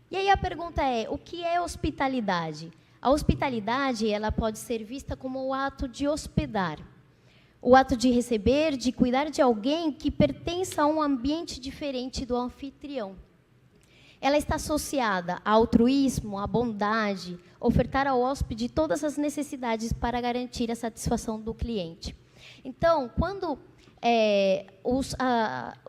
E aí a pergunta é, o que é hospitalidade? A hospitalidade ela pode ser vista como o ato de hospedar, o ato de receber, de cuidar de alguém que pertença a um ambiente diferente do anfitrião. Ela está associada ao altruísmo, à bondade, ofertar ao hóspede todas as necessidades para garantir a satisfação do cliente. Então, quando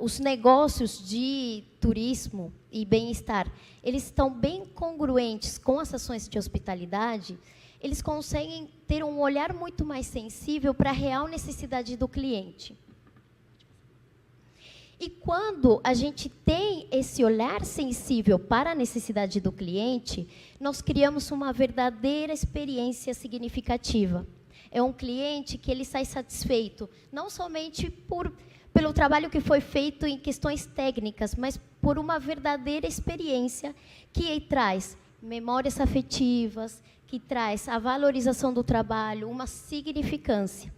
os negócios de turismo e bem-estar, eles estão bem congruentes com as ações de hospitalidade, eles conseguem ter um olhar muito mais sensível para a real necessidade do cliente. E quando a gente tem esse olhar sensível para a necessidade do cliente, nós criamos uma verdadeira experiência significativa. É um cliente que ele sai satisfeito, não somente pelo trabalho que foi feito em questões técnicas, mas por uma verdadeira experiência que traz memórias afetivas, que traz a valorização do trabalho, uma significância.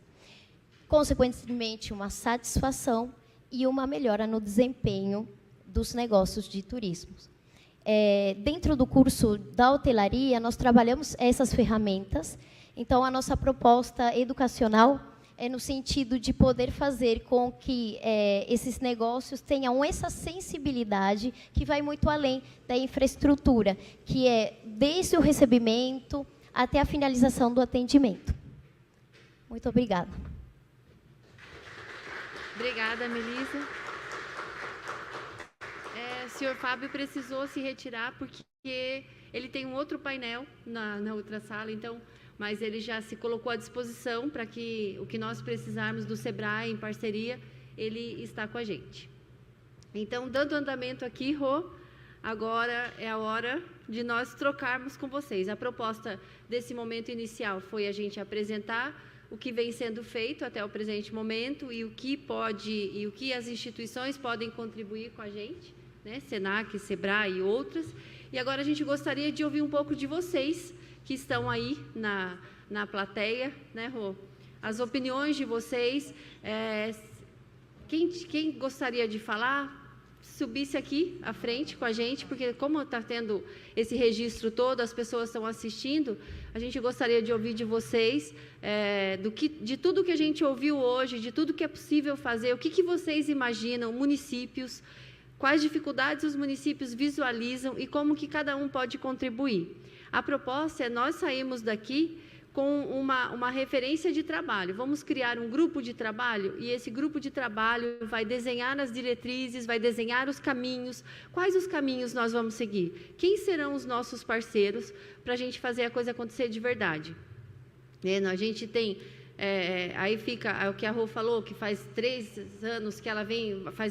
Consequentemente, uma satisfação e uma melhora no desempenho dos negócios de turismo. Dentro do curso da hotelaria, nós trabalhamos essas ferramentas. Então, a nossa proposta educacional é no sentido de poder fazer com que esses negócios tenham essa sensibilidade que vai muito além da infraestrutura, que é desde o recebimento até a finalização do atendimento. Muito obrigada. Obrigada, Melissa. O senhor Fábio precisou se retirar porque ele tem um outro painel na outra sala, então, mas ele já se colocou à disposição para que o que nós precisarmos do SEBRAE em parceria, ele está com a gente. Então, dando andamento aqui, Rô, agora é a hora de nós trocarmos com vocês. A proposta desse momento inicial foi a gente apresentar o que vem sendo feito até o presente momento e o que as instituições podem contribuir com a gente, né? SENAC, SEBRAE e outras. E agora a gente gostaria de ouvir um pouco de vocês que estão aí na plateia, né, Rô? As opiniões de vocês. Quem gostaria de falar? subisse aqui à frente com a gente, porque como está tendo esse registro todo, as pessoas estão assistindo, a gente gostaria de ouvir de vocês, de tudo que a gente ouviu hoje, de tudo que é possível fazer, o que vocês imaginam, municípios, quais dificuldades os municípios visualizam e como que cada um pode contribuir. A proposta é nós sairmos daqui com uma referência de trabalho. Vamos criar um grupo de trabalho e esse grupo de trabalho vai desenhar as diretrizes, vai desenhar os caminhos. Quais os caminhos nós vamos seguir? Quem serão os nossos parceiros para a gente fazer a coisa acontecer de verdade? A gente tem... aí fica o que a Rô falou, que faz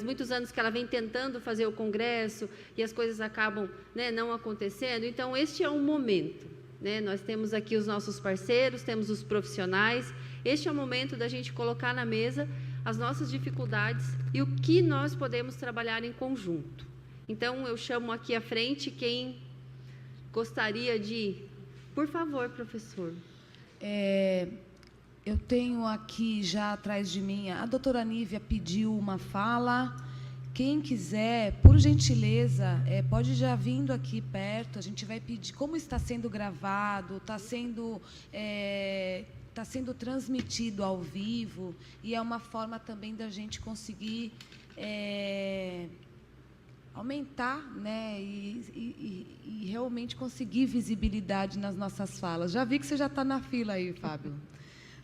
muitos anos que ela vem tentando fazer o congresso e as coisas acabam, não acontecendo. Então, este é um momento. Nós temos aqui os nossos parceiros, temos os profissionais. Este é o momento da gente colocar na mesa as nossas dificuldades e o que nós podemos trabalhar em conjunto. Então, eu chamo aqui à frente quem gostaria de... Por favor, professor. Eu tenho aqui já atrás de mim, a doutora Nívia pediu uma fala. Quem quiser, por gentileza, pode já vindo aqui perto, a gente vai pedir, como está sendo gravado, está sendo transmitido ao vivo, e é uma forma também da gente conseguir aumentar, e realmente conseguir visibilidade nas nossas falas. Já vi que você já está na fila aí, Fábio.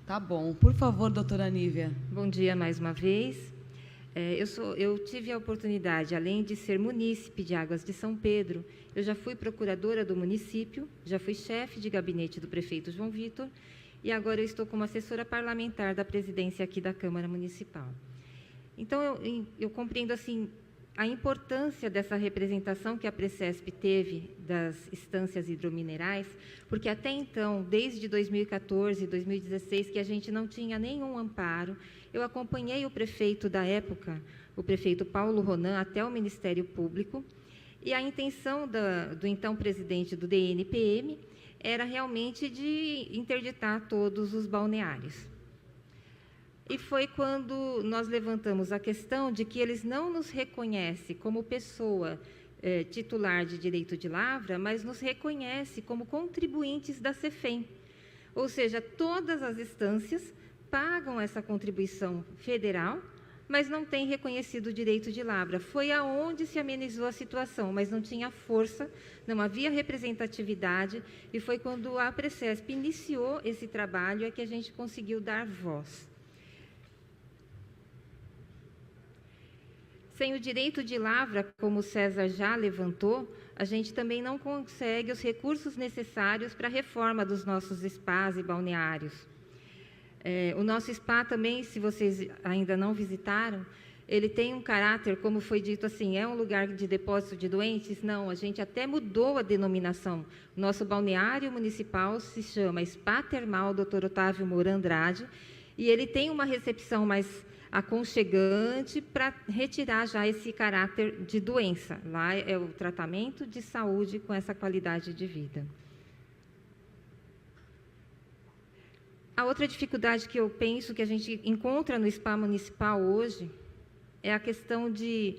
Tá bom. Por favor, doutora Nívia. Bom dia mais uma vez. Eu tive a oportunidade, além de ser munícipe de Águas de São Pedro, eu já fui procuradora do município, já fui chefe de gabinete do prefeito João Vitor, e agora eu estou como assessora parlamentar da presidência aqui da Câmara Municipal. Então, eu compreendo, assim, a importância dessa representação que a Precesp teve das instâncias hidrominerais, porque até então, desde 2014, 2016, que a gente não tinha nenhum amparo. Eu acompanhei o prefeito da época, o prefeito Paulo Ronan, até o Ministério Público, e a intenção do então presidente do DNPM era realmente de interditar todos os balneários. E foi quando nós levantamos a questão de que eles não nos reconhecem como pessoa titular de direito de lavra, mas nos reconhece como contribuintes da CEFEM. Ou seja, todas as instâncias pagam essa contribuição federal, mas não têm reconhecido o direito de lavra. Foi aonde se amenizou a situação, mas não tinha força, não havia representatividade, e foi quando a Precesp iniciou esse trabalho que a gente conseguiu dar voz. Sem o direito de lavra, como o César já levantou, a gente também não consegue os recursos necessários para a reforma dos nossos spas e balneários. O nosso spa também, se vocês ainda não visitaram, ele tem um caráter, como foi dito assim, é um lugar de depósito de doentes? Não, a gente até mudou a denominação. Nosso balneário municipal se chama Spa Termal Dr. Otávio Moura Andrade, e ele tem uma recepção mais aconchegante para retirar já esse caráter de doença. Lá é o tratamento de saúde com essa qualidade de vida. A outra dificuldade que eu penso que a gente encontra no SPA municipal hoje é a questão de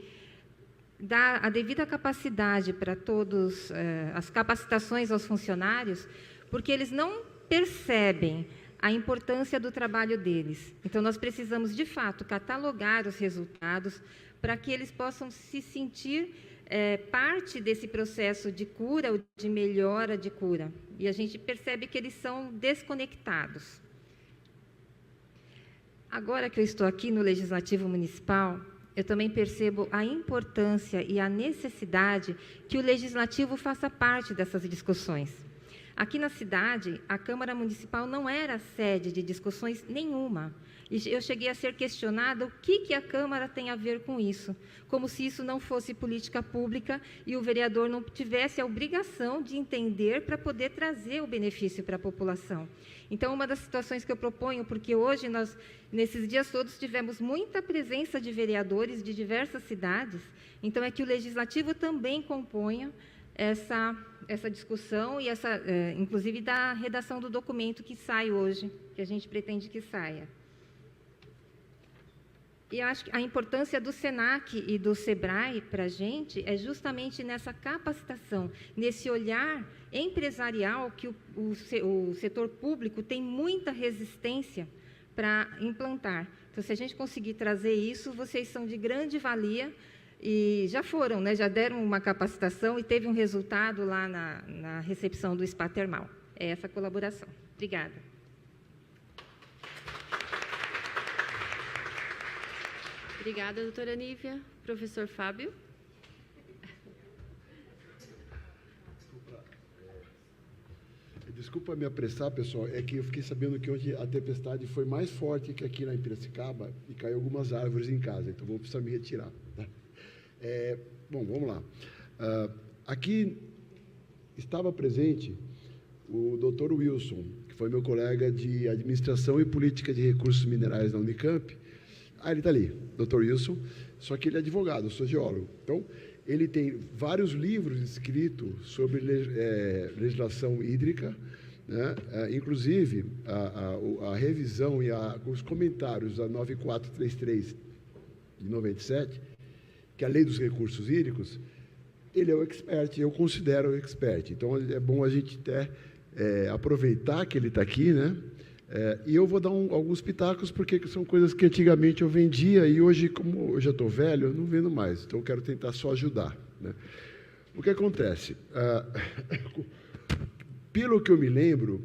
dar a devida capacidade para todos, as capacitações aos funcionários, porque eles não percebem a importância do trabalho deles. Então, nós precisamos, de fato, catalogar os resultados para que eles possam se sentir parte desse processo de cura ou de melhora de cura. E a gente percebe que eles são desconectados. Agora que eu estou aqui no Legislativo Municipal, eu também percebo a importância e a necessidade que o Legislativo faça parte dessas discussões. Aqui na cidade, a Câmara Municipal não era sede de discussões nenhuma. E eu cheguei a ser questionada o que a Câmara tem a ver com isso, como se isso não fosse política pública e o vereador não tivesse a obrigação de entender para poder trazer o benefício para a população. Então, uma das situações que eu proponho, porque hoje nós, nesses dias todos, tivemos muita presença de vereadores de diversas cidades, então é que o Legislativo também componha essa discussão e inclusive da redação do documento que sai hoje, que a gente pretende que saia. E eu acho que a importância do SENAC e do SEBRAE para a gente é justamente nessa capacitação, nesse olhar empresarial que o setor público tem muita resistência para implantar. Então, se a gente conseguir trazer isso, vocês são de grande valia e já foram, né? Já deram uma capacitação e teve um resultado lá na recepção do Spa Termal. É essa colaboração. Obrigada. Obrigada, doutora Nívia. Professor Fábio. Desculpa me apressar, pessoal, é que eu fiquei sabendo que hoje a tempestade foi mais forte que aqui em Piracicaba e caiu algumas árvores em casa, então vou precisar me retirar. Tá? Bom, vamos lá. Aqui estava presente o Dr. Wilson, que foi meu colega de Administração e Política de Recursos Minerais da Unicamp. Ele está ali, Dr. Wilson, só que ele é advogado, eu sou geólogo. Então, ele tem vários livros escritos sobre legislação hídrica, né? Inclusive a revisão e os comentários da 9433 de 97, que é a Lei dos Recursos Hídricos. Ele é o expert, eu considero o expert. Então, é bom a gente até aproveitar que ele está aqui, né? E eu vou dar alguns pitacos, porque são coisas que antigamente eu vendia e hoje, como eu já estou velho, eu não vendo mais. Então, eu quero tentar só ajudar, né? O que acontece? Pelo que eu me lembro,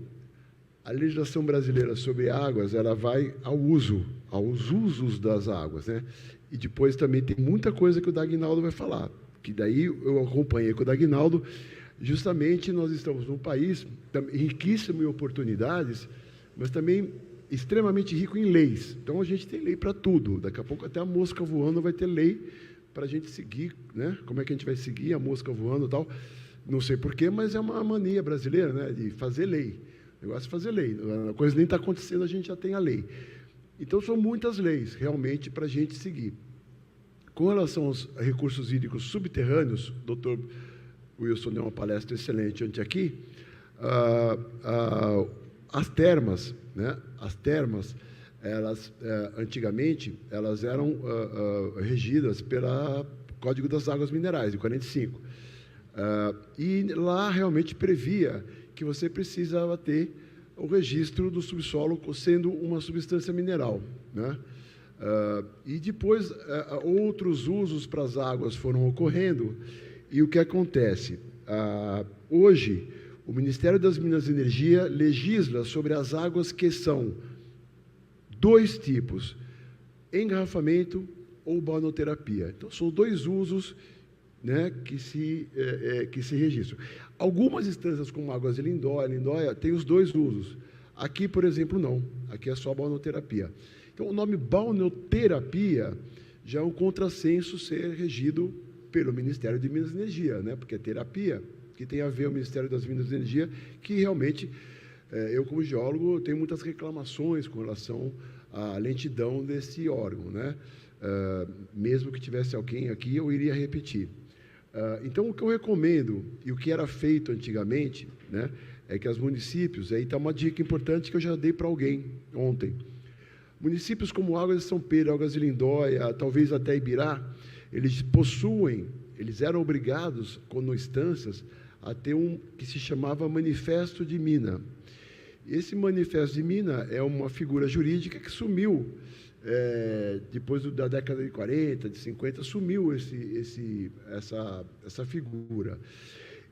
a legislação brasileira sobre águas, ela vai aos usos das águas, né? E depois também tem muita coisa que o Dagnaldo vai falar, que daí eu acompanhei com o Dagnaldo. Justamente nós estamos num país riquíssimo em oportunidades, mas também extremamente rico em leis. Então, a gente tem lei para tudo. Daqui a pouco, até a mosca voando vai ter lei para a gente seguir, né? Como é que a gente vai seguir a mosca voando e tal? Não sei porquê, mas é uma mania brasileira, né? De fazer lei. O negócio é fazer lei. A coisa nem está acontecendo, a gente já tem a lei. Então, são muitas leis, realmente, para a gente seguir. Com relação aos recursos hídricos subterrâneos, o doutor Wilson deu uma palestra excelente ontem aqui. As termas, né? As termas, elas antigamente elas eram regidas pelo Código das Águas Minerais de 45. E lá realmente previa que você precisava ter o registro do subsolo sendo uma substância mineral, né? E depois outros usos para as águas foram ocorrendo. E o que acontece? Hoje, o Ministério das Minas e Energia legisla sobre as águas que são dois tipos: engarrafamento ou balneoterapia. Então, são dois usos, né, que se registram. Algumas instâncias, como Águas de Lindóia, tem os dois usos. Aqui, por exemplo, não. Aqui é só balneoterapia. Então, o nome balneoterapia já é um contrassenso ser regido pelo Ministério de Minas e Energia, né? Porque é terapia, que tem a ver o Ministério das Minas e Energia, que realmente, eu como geólogo, tenho muitas reclamações com relação à lentidão desse órgão, né? Mesmo que tivesse alguém aqui, eu iria repetir. Então, o que eu recomendo, e o que era feito antigamente, né, é que os municípios, aí está uma dica importante que eu já dei para alguém ontem. Municípios como Águas de São Pedro, Águas de Lindóia, talvez até Ibirá, eles eram obrigados, quando instâncias, a ter um que se chamava Manifesto de Mina. Esse Manifesto de Mina é uma figura jurídica que sumiu, depois da década de 40, de 50, sumiu essa figura.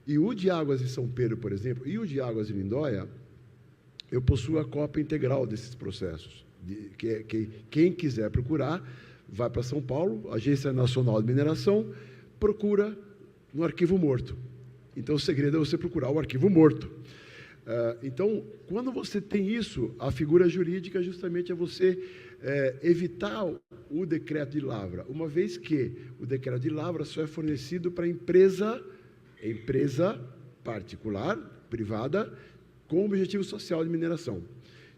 E o de Águas de São Pedro, por exemplo, e o de Águas de Lindóia, eu possuo a cópia integral desses processos. Quem quiser procurar, vai para São Paulo, Agência Nacional de Mineração, procura no arquivo morto. Então, o segredo é você procurar o arquivo morto. Então, quando você tem isso, a figura jurídica justamente é você evitar o decreto de lavra, uma vez que o decreto de lavra só é fornecido para empresa particular, privada, com objetivo social de mineração.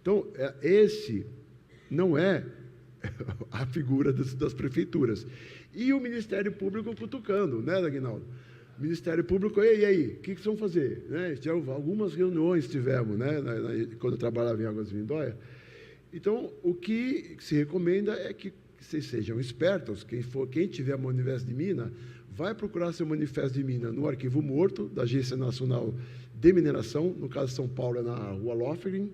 Então, esse não é a figura das prefeituras. E o Ministério Público cutucando, né, Dagnaldo? O Ministério Público, e aí, o que vocês vão fazer? Né? Algumas reuniões tivemos, né, quando eu trabalhava em Águas de Lindóia. Então, o que se recomenda é que que vocês sejam espertos, quem tiver manifesto de mina, vai procurar seu manifesto de mina no arquivo morto da Agência Nacional de Mineração, no caso de São Paulo é na Rua Lofgren.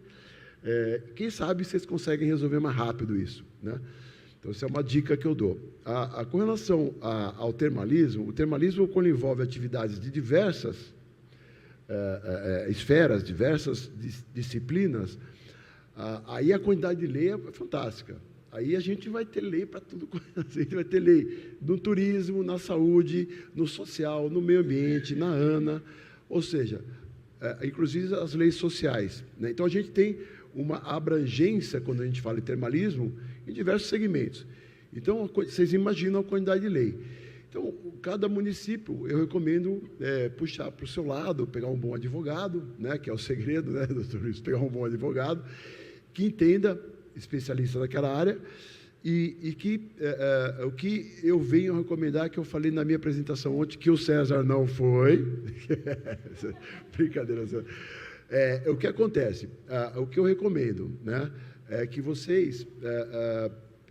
Quem sabe vocês conseguem resolver mais rápido isso, né? Então, essa é uma dica que eu dou. Com relação ao termalismo, o termalismo, quando envolve atividades de diversas esferas, diversas disciplinas, aí a quantidade de lei é fantástica. Aí a gente vai ter lei para tudo. A gente vai ter lei no turismo, na saúde, no social, no meio ambiente, na ANA, ou seja, inclusive as leis sociais, né? Então, a gente tem uma abrangência, quando a gente fala em termalismo, em diversos segmentos. Então, vocês imaginam a quantidade de lei. Então, cada município, eu recomendo puxar para o seu lado, pegar um bom advogado, né, que é o segredo, né, doutor Luiz, pegar um bom advogado, que entenda, especialista naquela área, e que o que eu venho a recomendar, que eu falei na minha apresentação ontem, que o César não foi, brincadeira, o que acontece? O que eu recomendo, né, é que vocês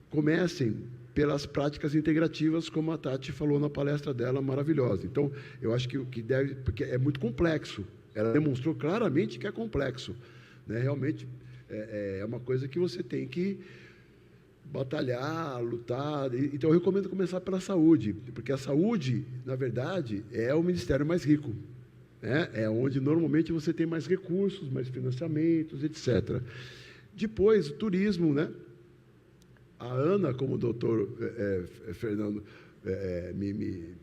comecem pelas práticas integrativas, como a Tati falou na palestra dela, maravilhosa. Então, eu acho que o que deve, porque é muito complexo, ela demonstrou claramente que é complexo, né? Realmente é uma coisa que você tem que batalhar, lutar. Então, eu recomendo começar pela saúde, porque a saúde, na verdade, é o ministério mais rico, né? É onde normalmente você tem mais recursos, mais financiamentos, etc. Depois, o turismo, né? A ANA, como o doutor Fernando,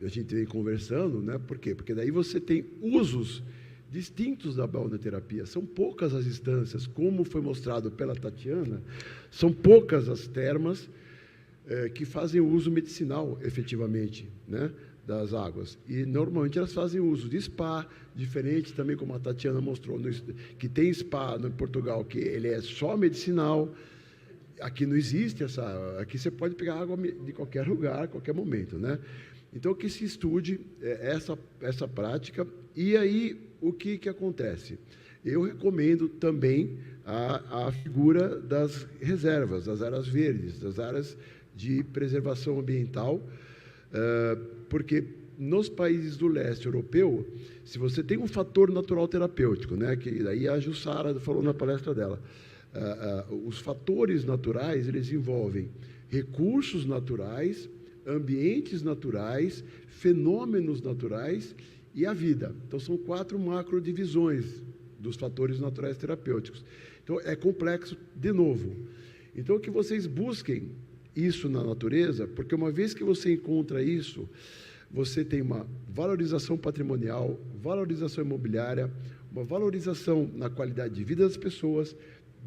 a gente vem conversando, né? Por quê? Porque daí você tem usos distintos da balneoterapia. São poucas as instâncias, como foi mostrado pela Tatiana, são poucas as termas que fazem uso medicinal, efetivamente, né, das águas. E, normalmente, elas fazem uso de spa, diferente também, como a Tatiana mostrou, que tem spa no Portugal, que ele é só medicinal. Aqui não existe aqui você pode pegar água de qualquer lugar, a qualquer momento, né? Então, que se estude essa prática. E aí, o que acontece? Eu recomendo também a figura das reservas, das áreas verdes, das áreas de preservação ambiental, porque nos países do leste europeu, se você tem um fator natural terapêutico, né, que daí a Jussara falou na palestra dela, os fatores naturais, eles envolvem recursos naturais, ambientes naturais, fenômenos naturais e a vida. Então, são 4 macrodivisões dos fatores naturais terapêuticos. Então, é complexo de novo. Então, que vocês busquem isso na natureza, porque uma vez que você encontra isso, você tem uma valorização patrimonial, valorização imobiliária, uma valorização na qualidade de vida das pessoas,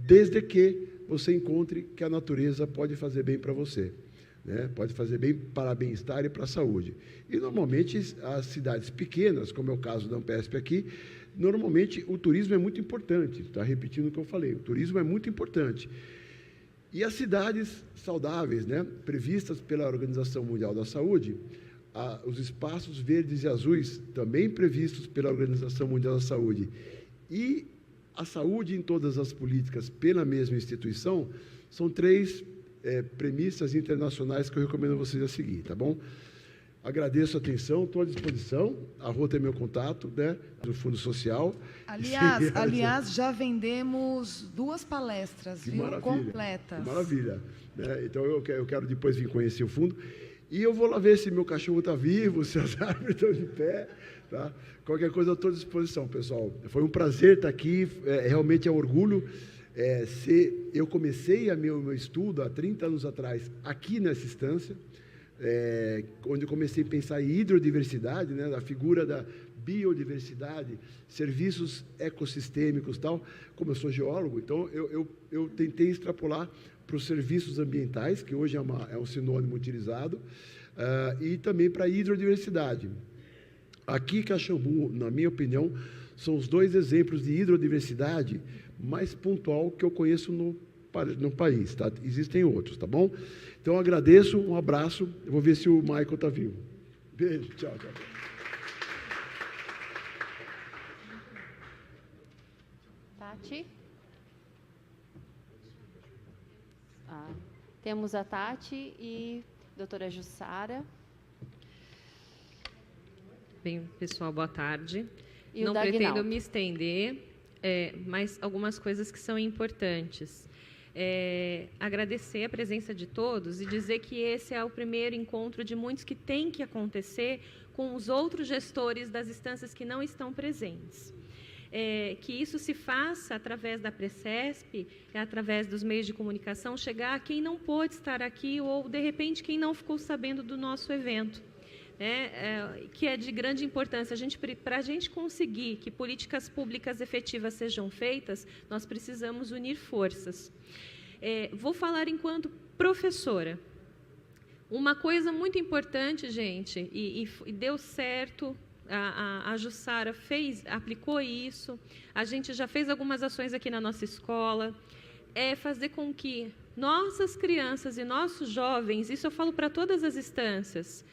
desde que você encontre que a natureza pode fazer bem para você, né? Pode fazer bem para o bem-estar e para a saúde. E, normalmente, as cidades pequenas, como é o caso da Ampesp aqui, normalmente o turismo é muito importante. Está repetindo o que eu falei, o turismo é muito importante. E as cidades saudáveis, né, previstas pela Organização Mundial da Saúde, os espaços verdes e azuis, também previstos pela Organização Mundial da Saúde, e a saúde em todas as políticas pela mesma instituição, são 3 premissas internacionais que eu recomendo a vocês a seguir, tá bom? Agradeço a atenção, estou à disposição, a Rô tem meu contato, né, do Fundo Social. Aliás, já vendemos 2 palestras, que viu? Maravilha, Completas. que maravilha. Então, eu quero depois vir conhecer o fundo. E eu vou lá ver se meu cachorro está vivo, se as árvores estão de pé. Tá? Qualquer coisa, eu estou à disposição, pessoal. Foi um prazer estar aqui, realmente é um orgulho. Eu comecei meu estudo há 30 anos atrás, aqui nessa instância, onde eu comecei a pensar em hidrodiversidade, né, a figura da biodiversidade, serviços ecossistêmicos, tal. Como eu sou geólogo, então eu tentei extrapolar para os serviços ambientais, que hoje é um sinônimo utilizado, e também para a hidrodiversidade. Aqui, Caxambu, na minha opinião, são os 2 exemplos de hidrodiversidade mais pontual que eu conheço no país, tá? Existem outros, tá bom? Então, agradeço, um abraço, eu vou ver se o Michael está vivo. Beijo, tchau, tchau. Tati? Temos a Tati e a doutora Jussara. Bem, pessoal, boa tarde. E o Não Dagnaldo. pretendo me estender, mas algumas coisas que são importantes. Agradecer a presença de todos e dizer que esse é o primeiro encontro de muitos que tem que acontecer com os outros gestores das instâncias que não estão presentes. Que isso se faça através da Precesp, através dos meios de comunicação, chegar a quem não pôde estar aqui ou, de repente, quem não ficou sabendo do nosso evento. Que é de grande importância. Para a gente conseguir que políticas públicas efetivas sejam feitas, nós precisamos unir forças. Vou falar enquanto professora. Uma coisa muito importante, gente, e deu certo, a Jussara aplicou isso, a gente já fez algumas ações aqui na nossa escola, é fazer com que nossas crianças e nossos jovens, isso eu falo para todas as instâncias,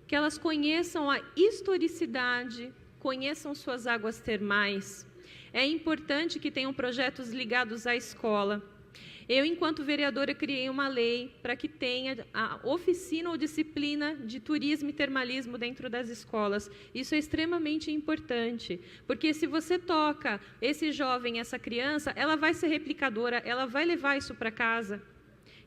que elas conheçam a historicidade, conheçam suas águas termais. É importante que tenham projetos ligados à escola. Eu, enquanto vereadora, criei uma lei para que tenha a oficina ou disciplina de turismo e termalismo dentro das escolas. Isso é extremamente importante, porque se você toca esse jovem, essa criança, ela vai ser replicadora, ela vai levar isso para casa.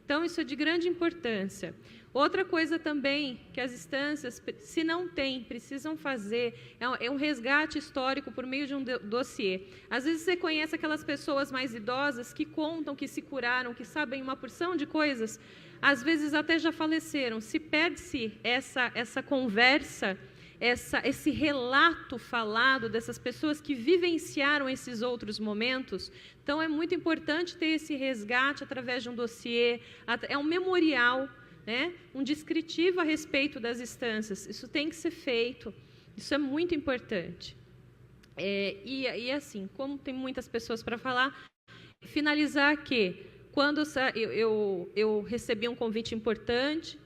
Então, isso é de grande importância. Outra coisa também que as instâncias, se não tem, precisam fazer, é um resgate histórico por meio de um dossiê. Às vezes você conhece aquelas pessoas mais idosas que contam que se curaram, que sabem uma porção de coisas, às vezes até já faleceram. Se perde-se essa conversa, esse relato falado dessas pessoas que vivenciaram esses outros momentos, então é muito importante ter esse resgate através de um dossiê, é um memorial, um descritivo a respeito das instâncias. Isso tem que ser feito, isso é muito importante. E assim, como tem muitas pessoas para falar, finalizar que, quando eu recebi um convite importante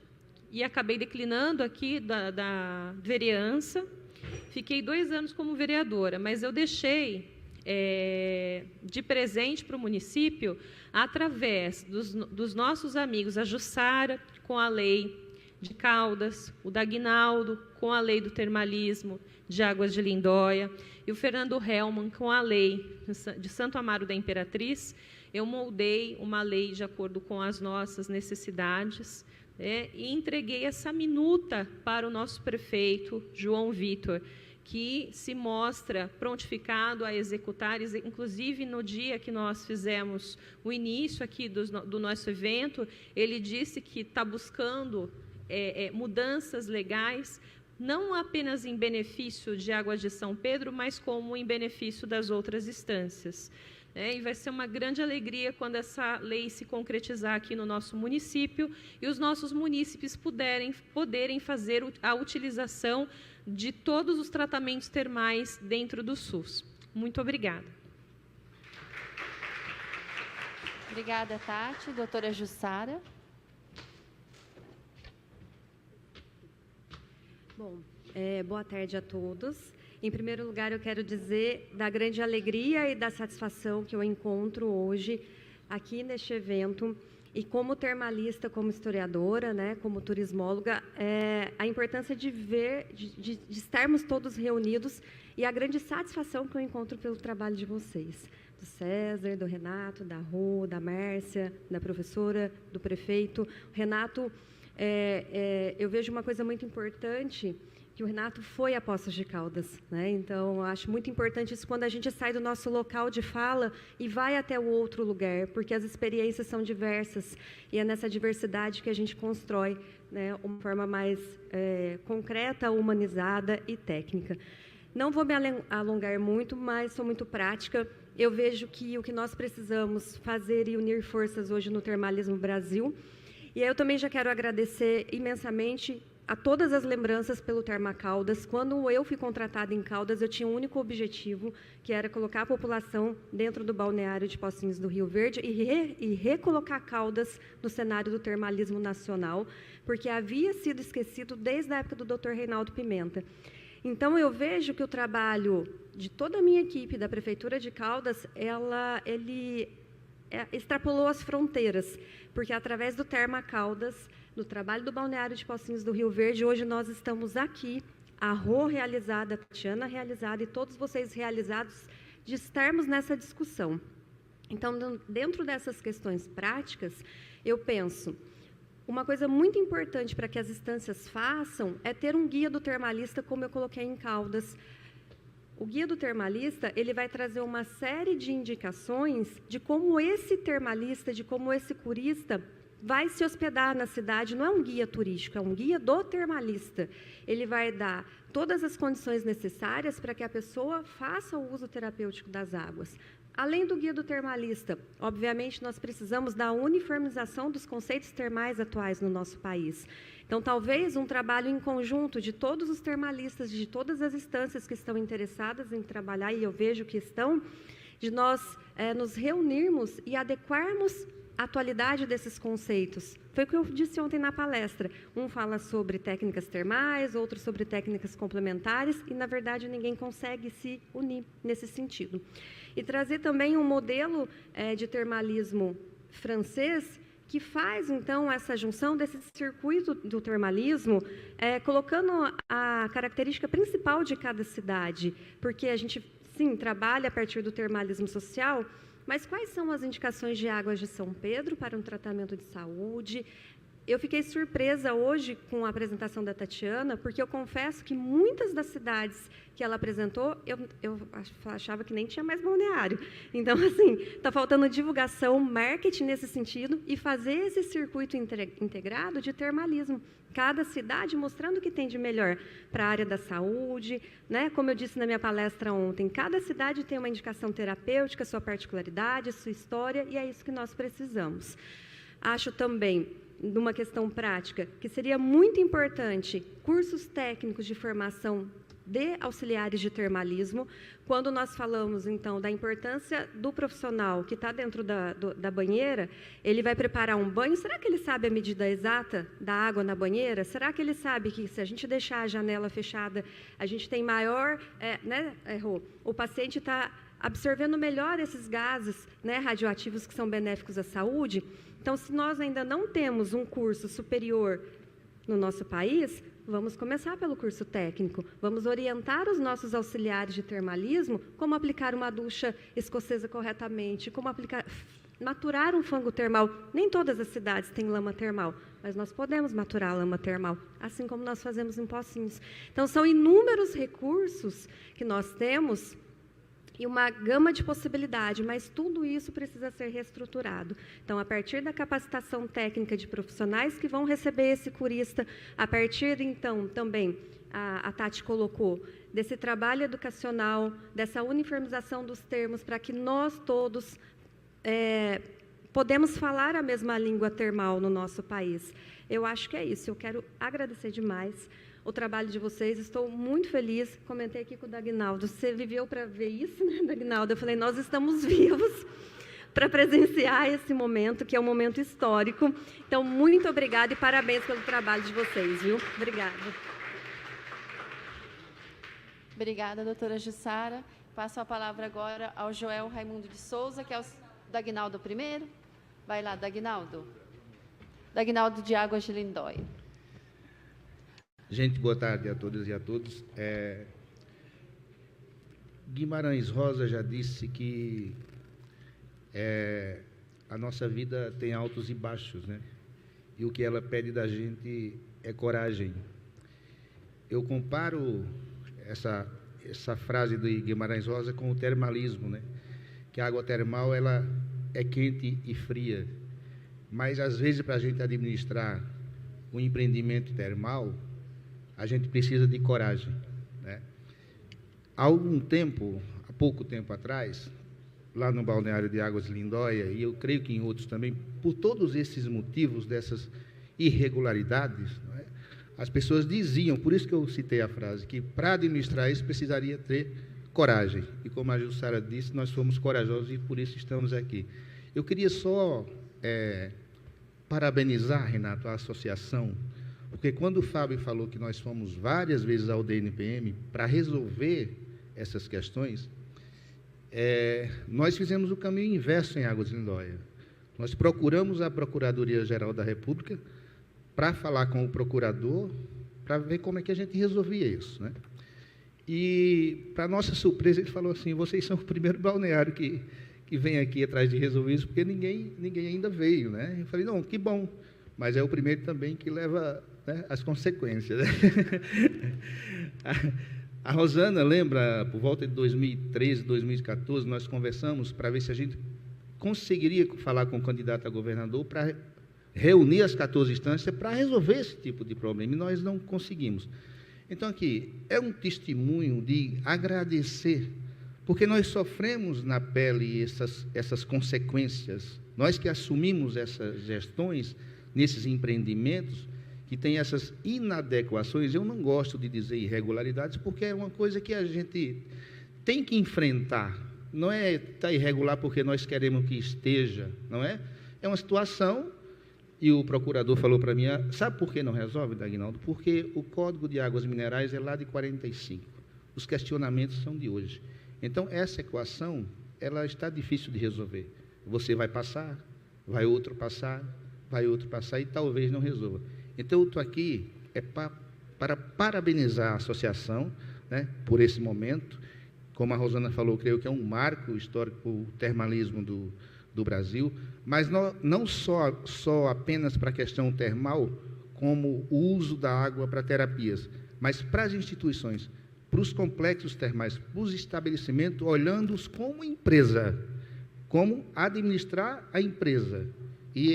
e acabei declinando aqui da vereança, fiquei 2 anos como vereadora, mas eu deixei de presente para o município, através dos nossos amigos, a Jussara, com a lei de Caldas, o Dagnaldo, com a lei do termalismo de Águas de Lindóia, e o Fernando Hellman, com a lei de Santo Amaro da Imperatriz. Eu moldei uma lei de acordo com as nossas necessidades, e entreguei essa minuta para o nosso prefeito, João Vitor, que se mostra prontificado a executar, inclusive no dia que nós fizemos o início aqui do nosso evento, ele disse que está buscando mudanças legais, não apenas em benefício de Águas de São Pedro, mas como em benefício das outras instâncias. E vai ser uma grande alegria quando essa lei se concretizar aqui no nosso município e os nossos munícipes poderem fazer a utilização de todos os tratamentos termais dentro do SUS. Muito obrigada. Obrigada, Tati. Doutora Jussara. Bom, boa tarde a todos. Em primeiro lugar, eu quero dizer da grande alegria e da satisfação que eu encontro hoje aqui neste evento. E como termalista, como historiadora, como turismóloga, a importância de estarmos todos reunidos e a grande satisfação que eu encontro pelo trabalho de vocês, do César, do Renato, da Rô, da Márcia, da professora, do prefeito. Renato, eu vejo uma coisa muito importante, que o Renato foi a Poços de Caldas, Então, eu acho muito importante isso quando a gente sai do nosso local de fala e vai até o outro lugar, porque as experiências são diversas e é nessa diversidade que a gente constrói uma forma mais concreta, humanizada e técnica. Não vou me alongar muito, mas sou muito prática. Eu vejo que o que nós precisamos fazer e unir forças hoje no Termalismo Brasil. E eu também já quero agradecer imensamente a todas as lembranças pelo Terma Caldas. Quando eu fui contratada em Caldas, eu tinha um único objetivo, que era colocar a população dentro do balneário de Pocinhos do Rio Verde e recolocar Caldas no cenário do termalismo nacional, porque havia sido esquecido desde a época do Dr. Reinaldo Pimenta. Então, eu vejo que o trabalho de toda a minha equipe da Prefeitura de Caldas, ele extrapolou as fronteiras, porque através do Terma Caldas, no trabalho do Balneário de Pocinhos do Rio Verde, hoje nós estamos aqui, a Rô realizada, a Tatiana realizada e todos vocês realizados, de estarmos nessa discussão. Então, dentro dessas questões práticas, eu penso, uma coisa muito importante para que as instâncias façam é ter um guia do termalista, como eu coloquei em Caldas. O guia do termalista, ele vai trazer uma série de indicações de como esse termalista, de como esse curista vai se hospedar na cidade. Não é um guia turístico, é um guia do termalista. Ele vai dar todas as condições necessárias para que a pessoa faça o uso terapêutico das águas. Além do guia do termalista, obviamente, nós precisamos da uniformização dos conceitos termais atuais no nosso país. Então, talvez um trabalho em conjunto de todos os termalistas, de todas as instâncias que estão interessadas em trabalhar, e eu vejo que estão, de nós nos reunirmos e adequarmos a atualidade desses conceitos. Foi o que eu disse ontem na palestra. Um fala sobre técnicas termais, outro sobre técnicas complementares, e, na verdade, ninguém consegue se unir nesse sentido. E trazer também um modelo de termalismo francês que faz, então, essa junção desse circuito do termalismo, colocando a característica principal de cada cidade, porque a gente, sim, trabalha a partir do termalismo social, mas quais são as indicações de Águas de São Pedro para um tratamento de saúde? Eu fiquei surpresa hoje com a apresentação da Tatiana, porque eu confesso que muitas das cidades que ela apresentou, eu achava que nem tinha mais balneário. Então, assim, está faltando divulgação, marketing nesse sentido e fazer esse circuito integrado de termalismo. Cada cidade mostrando o que tem de melhor para a área da saúde, né? Como eu disse na minha palestra ontem, cada cidade tem uma indicação terapêutica, sua particularidade, sua história, e é isso que nós precisamos. Acho também, numa questão prática, que seria muito importante cursos técnicos de formação de auxiliares de termalismo, quando nós falamos, então, da importância do profissional que está dentro da banheira, ele vai preparar um banho, será que ele sabe a medida exata da água na banheira? Será que ele sabe que, se a gente deixar a janela fechada, a gente tem maior, o paciente está absorvendo melhor esses gases, né, radioativos que são benéficos à saúde? Então, se nós ainda não temos um curso superior no nosso país, vamos começar pelo curso técnico, vamos orientar os nossos auxiliares de termalismo como aplicar uma ducha escocesa corretamente, como maturar um fango termal. Nem todas as cidades têm lama termal, mas nós podemos maturar a lama termal, assim como nós fazemos em Pocinhos. Então, são inúmeros recursos que nós temos e uma gama de possibilidades, mas tudo isso precisa ser reestruturado. Então, a partir da capacitação técnica de profissionais que vão receber esse curista, a partir, então, também, a Tati colocou, desse trabalho educacional, dessa uniformização dos termos, para que nós todos podemos falar a mesma língua termal no nosso país. Eu acho que é isso. Eu quero agradecer demais o trabalho de vocês, estou muito feliz. Comentei aqui com o Dagnaldo, você viveu para ver isso, né, Dagnaldo? Eu falei, nós estamos vivos para presenciar esse momento, que é um momento histórico. Então, muito obrigada e parabéns pelo trabalho de vocês, viu? Obrigada. Obrigada, doutora Jussara. Passo a palavra agora ao Joel Raimundo de Souza, que é o Dagnaldo primeiro. Vai lá, Dagnaldo. Dagnaldo de Águas de Lindóia. Gente, boa tarde a todas e a todos. Guimarães Rosa já disse que a nossa vida tem altos e baixos, né? E o que ela pede da gente é coragem. Eu comparo essa frase de Guimarães Rosa com o termalismo, né? Que a água termal ela é quente e fria, mas às vezes para a gente administrar um empreendimento termal, a gente precisa de coragem, né? Há pouco tempo atrás, lá no balneário de Águas de Lindóia, e eu creio que em outros também, por todos esses motivos, dessas irregularidades, não é? As pessoas diziam, por isso que eu citei a frase, que para administrar isso precisaria ter coragem. E como a Jussara disse, nós fomos corajosos e por isso estamos aqui. Eu queria só parabenizar, Renato, a associação, porque quando o Fábio falou que nós fomos várias vezes ao DNPM para resolver essas questões, nós fizemos o caminho inverso em Águas de Lindóia. Nós procuramos a Procuradoria-Geral da República para falar com o procurador, para ver como é que a gente resolvia isso, né? E, para nossa surpresa, ele falou assim: vocês são o primeiro balneário que vem aqui atrás de resolver isso, porque ninguém ainda veio, né? Eu falei: não, que bom, mas é o primeiro também que leva, né, as consequências, né? A Rosana lembra, por volta de 2013, 2014, nós conversamos para ver se a gente conseguiria falar com o candidato a governador para reunir as 14 instâncias para resolver esse tipo de problema, e nós não conseguimos. Então, aqui, é um testemunho de agradecer, porque nós sofremos na pele essas consequências, nós que assumimos essas gestões nesses empreendimentos, que tem essas inadequações. Eu não gosto de dizer irregularidades, porque é uma coisa que a gente tem que enfrentar. Não é estar irregular porque nós queremos que esteja, não é? É uma situação, e o procurador falou para mim: sabe por que não resolve, Dagnaldo? Porque o Código de Águas Minerais é lá de 45. Os questionamentos são de hoje. Então, essa equação, ela está difícil de resolver. Você vai passar, vai outro passar, e talvez não resolva. Então, eu estou aqui para parabenizar a associação, né, por esse momento. Como a Rosana falou, creio que é um marco histórico, o termalismo do Brasil, mas não só apenas para a questão termal, como o uso da água para terapias, mas para as instituições, para os complexos termais, para os estabelecimentos, olhando-os como empresa, como administrar a empresa. E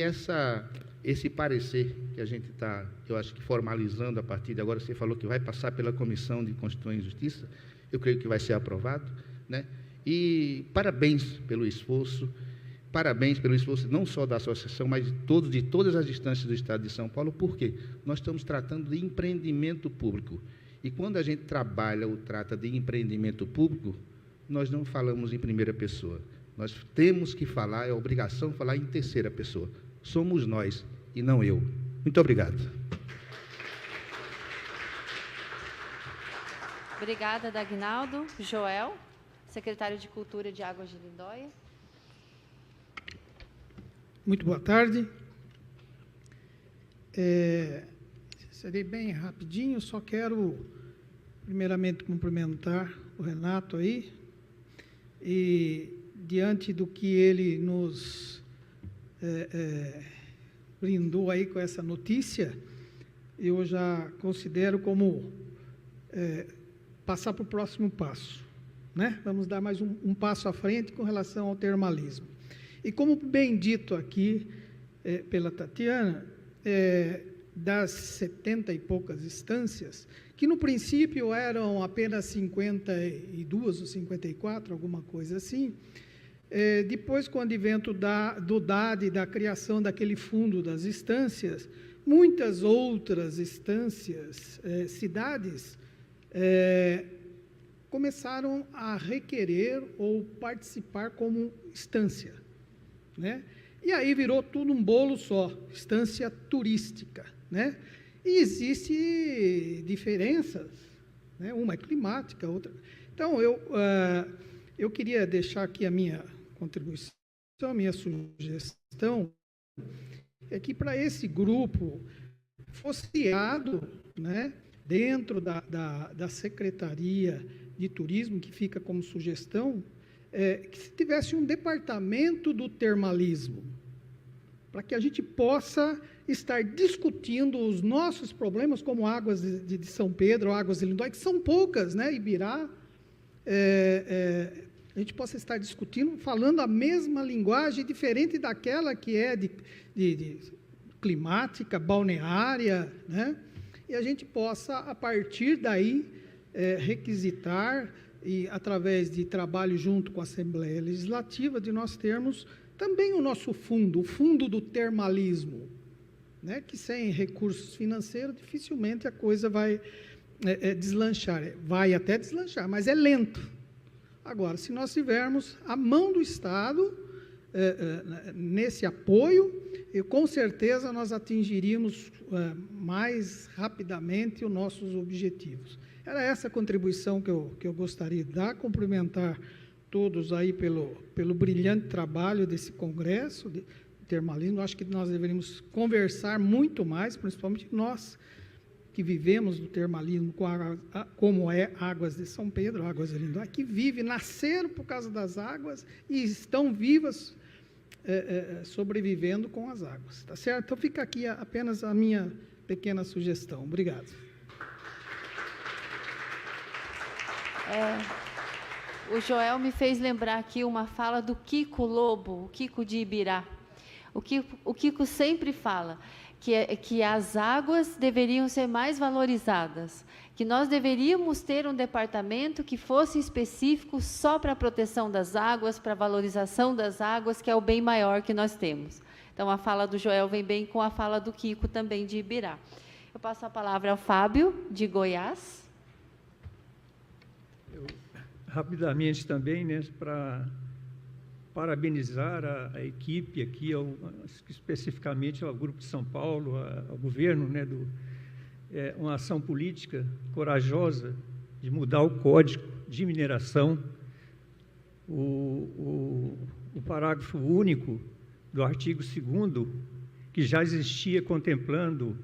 esse parecer que a gente está, eu acho que formalizando a partir de agora, você falou que vai passar pela Comissão de Constituição e Justiça, eu creio que vai ser aprovado, né? E parabéns pelo esforço não só da associação, mas de todas as instâncias do Estado de São Paulo, porque nós estamos tratando de empreendimento público. E quando a gente trabalha ou trata de empreendimento público, nós não falamos em primeira pessoa. Nós temos que falar, é obrigação falar em terceira pessoa. Somos nós e não eu. Muito obrigado. Obrigada, Dagnaldo. Joel, secretário de Cultura de Águas de Lindóia. Muito boa tarde. Serei bem rapidinho, só quero, primeiramente, cumprimentar o Renato aí, e, diante do que ele nos brindou aí com essa notícia, eu já considero como passar para o próximo passo, né? Vamos dar mais um passo à frente com relação ao termalismo. E como bem dito aqui pela Tatiana, das 70 e poucas instâncias, que no princípio eram apenas 52 ou 54, alguma coisa assim, depois, com o advento do DAD e da criação daquele fundo das instâncias, muitas outras instâncias, cidades, começaram a requerer ou participar como instância, né? E aí virou tudo um bolo só, instância turística, né? E existem diferenças, né? Uma é climática, outra... Então, eu queria deixar aqui a minha contribuição, a minha sugestão, é que para esse grupo fosse criado, né, dentro da Secretaria de Turismo, que fica como sugestão, que se tivesse um departamento do termalismo, para que a gente possa estar discutindo os nossos problemas, como Águas de São Pedro, Águas de Lindóia, que são poucas, né, Ibirá, a gente possa estar discutindo, falando a mesma linguagem, diferente daquela que é de climática, balneária, né, e a gente possa, a partir daí, requisitar, e através de trabalho junto com a Assembleia Legislativa, de nós termos também o nosso fundo, o fundo do termalismo, né, que sem recursos financeiros, dificilmente a coisa vai deslanchar. Vai até deslanchar, mas é lento. Agora, se nós tivermos a mão do Estado nesse apoio, com certeza nós atingiríamos mais rapidamente os nossos objetivos. Era essa a contribuição que eu gostaria de dar, cumprimentar todos aí pelo brilhante trabalho desse congresso de termalismo. Acho que nós deveríamos conversar muito mais, principalmente nós que vivemos do termalismo, como é Águas de São Pedro, Águas de Lindóia, que nasceram por causa das águas e estão vivas, sobrevivendo com as águas. Tá certo? Então fica aqui apenas a minha pequena sugestão. Obrigado. O Joel me fez lembrar aqui uma fala do Kiko Lobo, o Kiko de Ibirá. O Kiko sempre fala que as águas deveriam ser mais valorizadas, que nós deveríamos ter um departamento que fosse específico só para a proteção das águas, para a valorização das águas, que é o bem maior que nós temos. Então, a fala do Joel vem bem com a fala do Kiko, também de Ibirá. Eu passo a palavra ao Fábio, de Goiás. Rapidamente também, né, para parabenizar a equipe aqui, especificamente ao Grupo de São Paulo, ao governo, né, uma ação política corajosa de mudar o Código de Mineração. O parágrafo único do artigo 2º, que já existia contemplando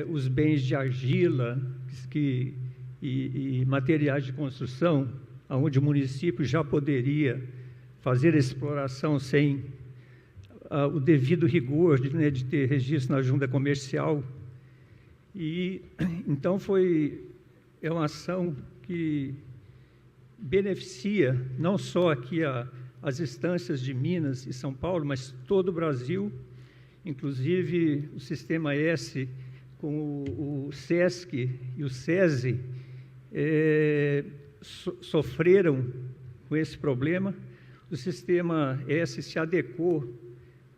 os bens de argila e materiais de construção, onde o município já poderia fazer a exploração sem o devido rigor de ter registro na junta comercial. E então é uma ação que beneficia não só aqui as instâncias de Minas e São Paulo, mas todo o Brasil, inclusive o Sistema S com o SESC e o SESI sofreram com esse problema. O Sistema S se adequou,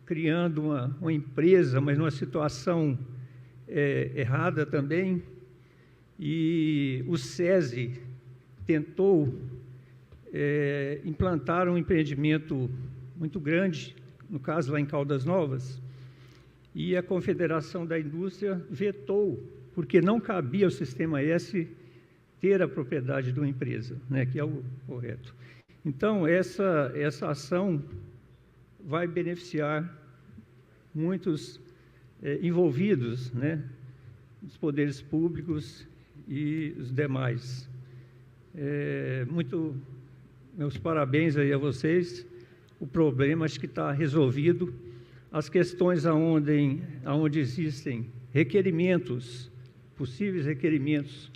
criando uma empresa, mas numa situação errada também, e o SESI tentou implantar um empreendimento muito grande, no caso lá em Caldas Novas, e a Confederação da Indústria vetou, porque não cabia ao Sistema S ter a propriedade de uma empresa, né, que é o correto. Então, essa ação vai beneficiar muitos envolvidos, né, os poderes públicos e os demais. Meus parabéns aí a vocês. O problema acho que está resolvido. As questões aonde existem requerimentos, possíveis requerimentos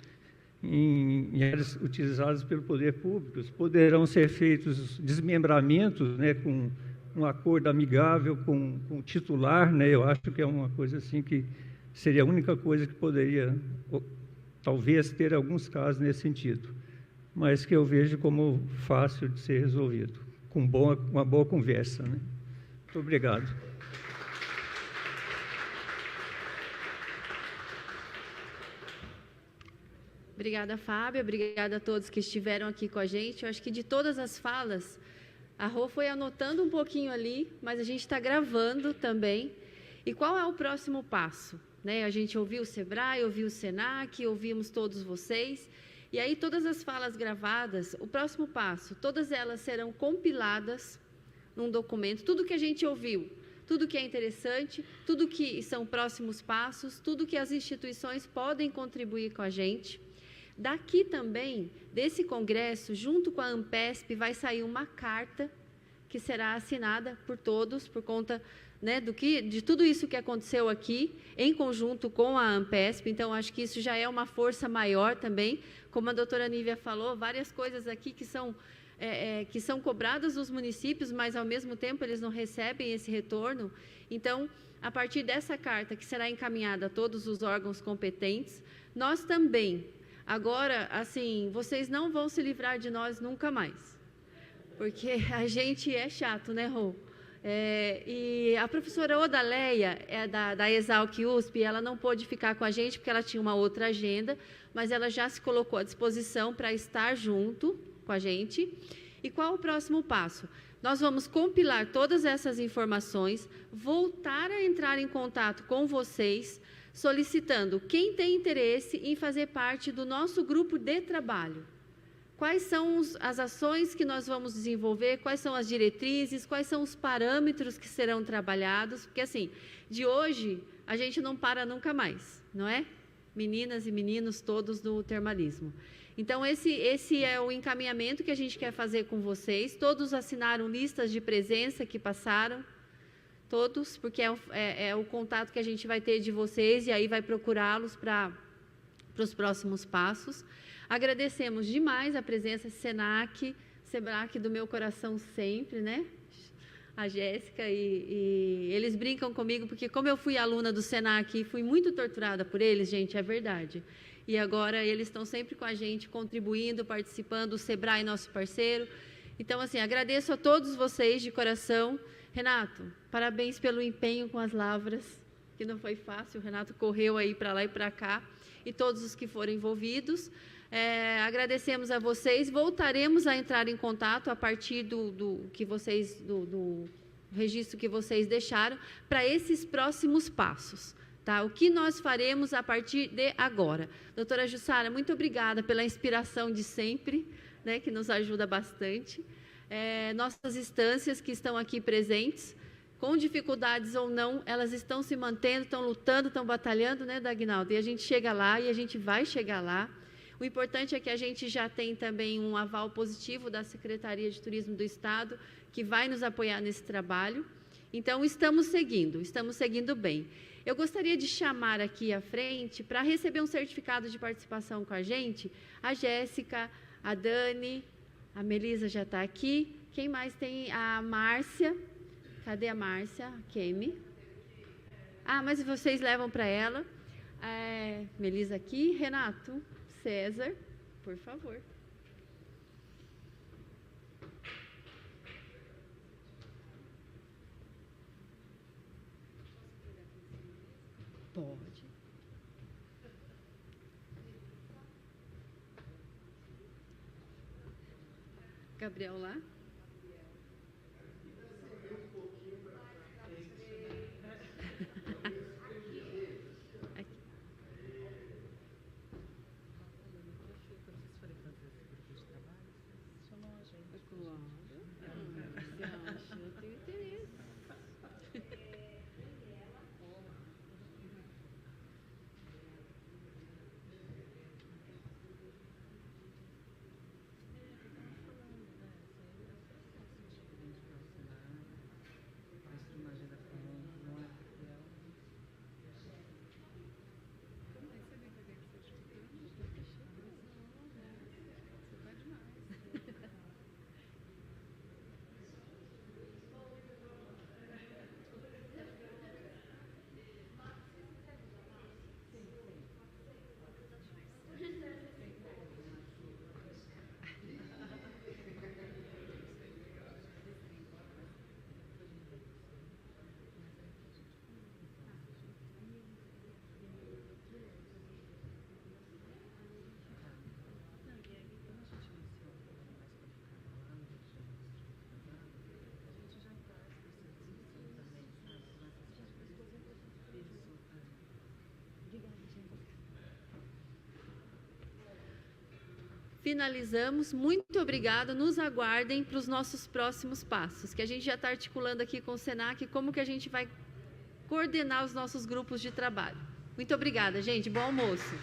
em áreas utilizadas pelo poder público, poderão ser feitos desmembramentos, né, com um acordo amigável com o titular, né? Eu acho que é uma coisa assim que seria a única coisa que poderia, talvez, ter alguns casos nesse sentido, mas que eu vejo como fácil de ser resolvido, com uma boa conversa, né? Muito obrigado. Obrigada, Fábio. Obrigada a todos que estiveram aqui com a gente. Eu acho que de todas as falas, a Rô foi anotando um pouquinho ali, mas a gente está gravando também. E qual é o próximo passo? Né? A gente ouviu o SEBRAE, ouviu o SENAC, ouvimos todos vocês. E aí, todas as falas gravadas, o próximo passo, todas elas serão compiladas num documento. Tudo que a gente ouviu, tudo que é interessante, tudo que são próximos passos, tudo que as instituições podem contribuir com a gente. Daqui também, desse congresso, junto com a ANPESP, vai sair uma carta que será assinada por todos, por conta, né, de tudo isso que aconteceu aqui, em conjunto com a ANPESP. Então, acho que isso já é uma força maior também. Como a doutora Nívia falou, várias coisas aqui que são cobradas dos municípios, mas, ao mesmo tempo, eles não recebem esse retorno. Então, a partir dessa carta, que será encaminhada a todos os órgãos competentes, nós também... Agora, assim, vocês não vão se livrar de nós nunca mais, porque a gente é chato, né, Rô? E a professora Odaleia, da Exalc USP, ela não pôde ficar com a gente porque ela tinha uma outra agenda, mas ela já se colocou à disposição para estar junto com a gente. E qual o próximo passo? Nós vamos compilar todas essas informações, voltar a entrar em contato com vocês, solicitando quem tem interesse em fazer parte do nosso grupo de trabalho, quais são as ações que nós vamos desenvolver, quais são as diretrizes, quais são os parâmetros que serão trabalhados, porque assim, de hoje a gente não para nunca mais, não é? Meninas e meninos todos do termalismo. Então, esse é o encaminhamento que a gente quer fazer com vocês. Todos assinaram listas de presença que passaram, todos, porque é o contato que a gente vai ter de vocês e aí vai procurá-los para os próximos passos. Agradecemos demais a presença SENAC do meu coração sempre, né? A Jéssica e eles brincam comigo, porque como eu fui aluna do SENAC e fui muito torturada por eles, gente, é verdade. E agora eles estão sempre com a gente, contribuindo, participando, o SEBRAE nosso parceiro. Então, assim, agradeço a todos vocês de coração. Renato, parabéns pelo empenho com as lavras, que não foi fácil, o Renato correu aí para lá e para cá, e todos os que foram envolvidos. Agradecemos a vocês, voltaremos a entrar em contato a partir do registro que vocês deixaram para esses próximos passos, tá? O que nós faremos a partir de agora. Doutora Jussara, muito obrigada pela inspiração de sempre, né, que nos ajuda bastante. Nossas instâncias que estão aqui presentes, com dificuldades ou não, elas estão se mantendo, estão lutando, estão batalhando, né, Dagnaldo? E a gente chega lá e a gente vai chegar lá. O importante é que a gente já tem também um aval positivo da Secretaria de Turismo do Estado, que vai nos apoiar nesse trabalho. Então, estamos seguindo bem. Eu gostaria de chamar aqui à frente, para receber um certificado de participação com a gente, a Jéssica, a Dani, a Melisa já está aqui. Quem mais tem? A Márcia. Cadê a Márcia? A Kemi. Mas vocês levam para ela. Melisa aqui. Renato. César, por favor. Pode. Gabriel lá. Finalizamos. Muito obrigada. Nos aguardem para os nossos próximos passos, que a gente já está articulando aqui com o SENAC como que a gente vai coordenar os nossos grupos de trabalho. Muito obrigada, gente. Bom almoço.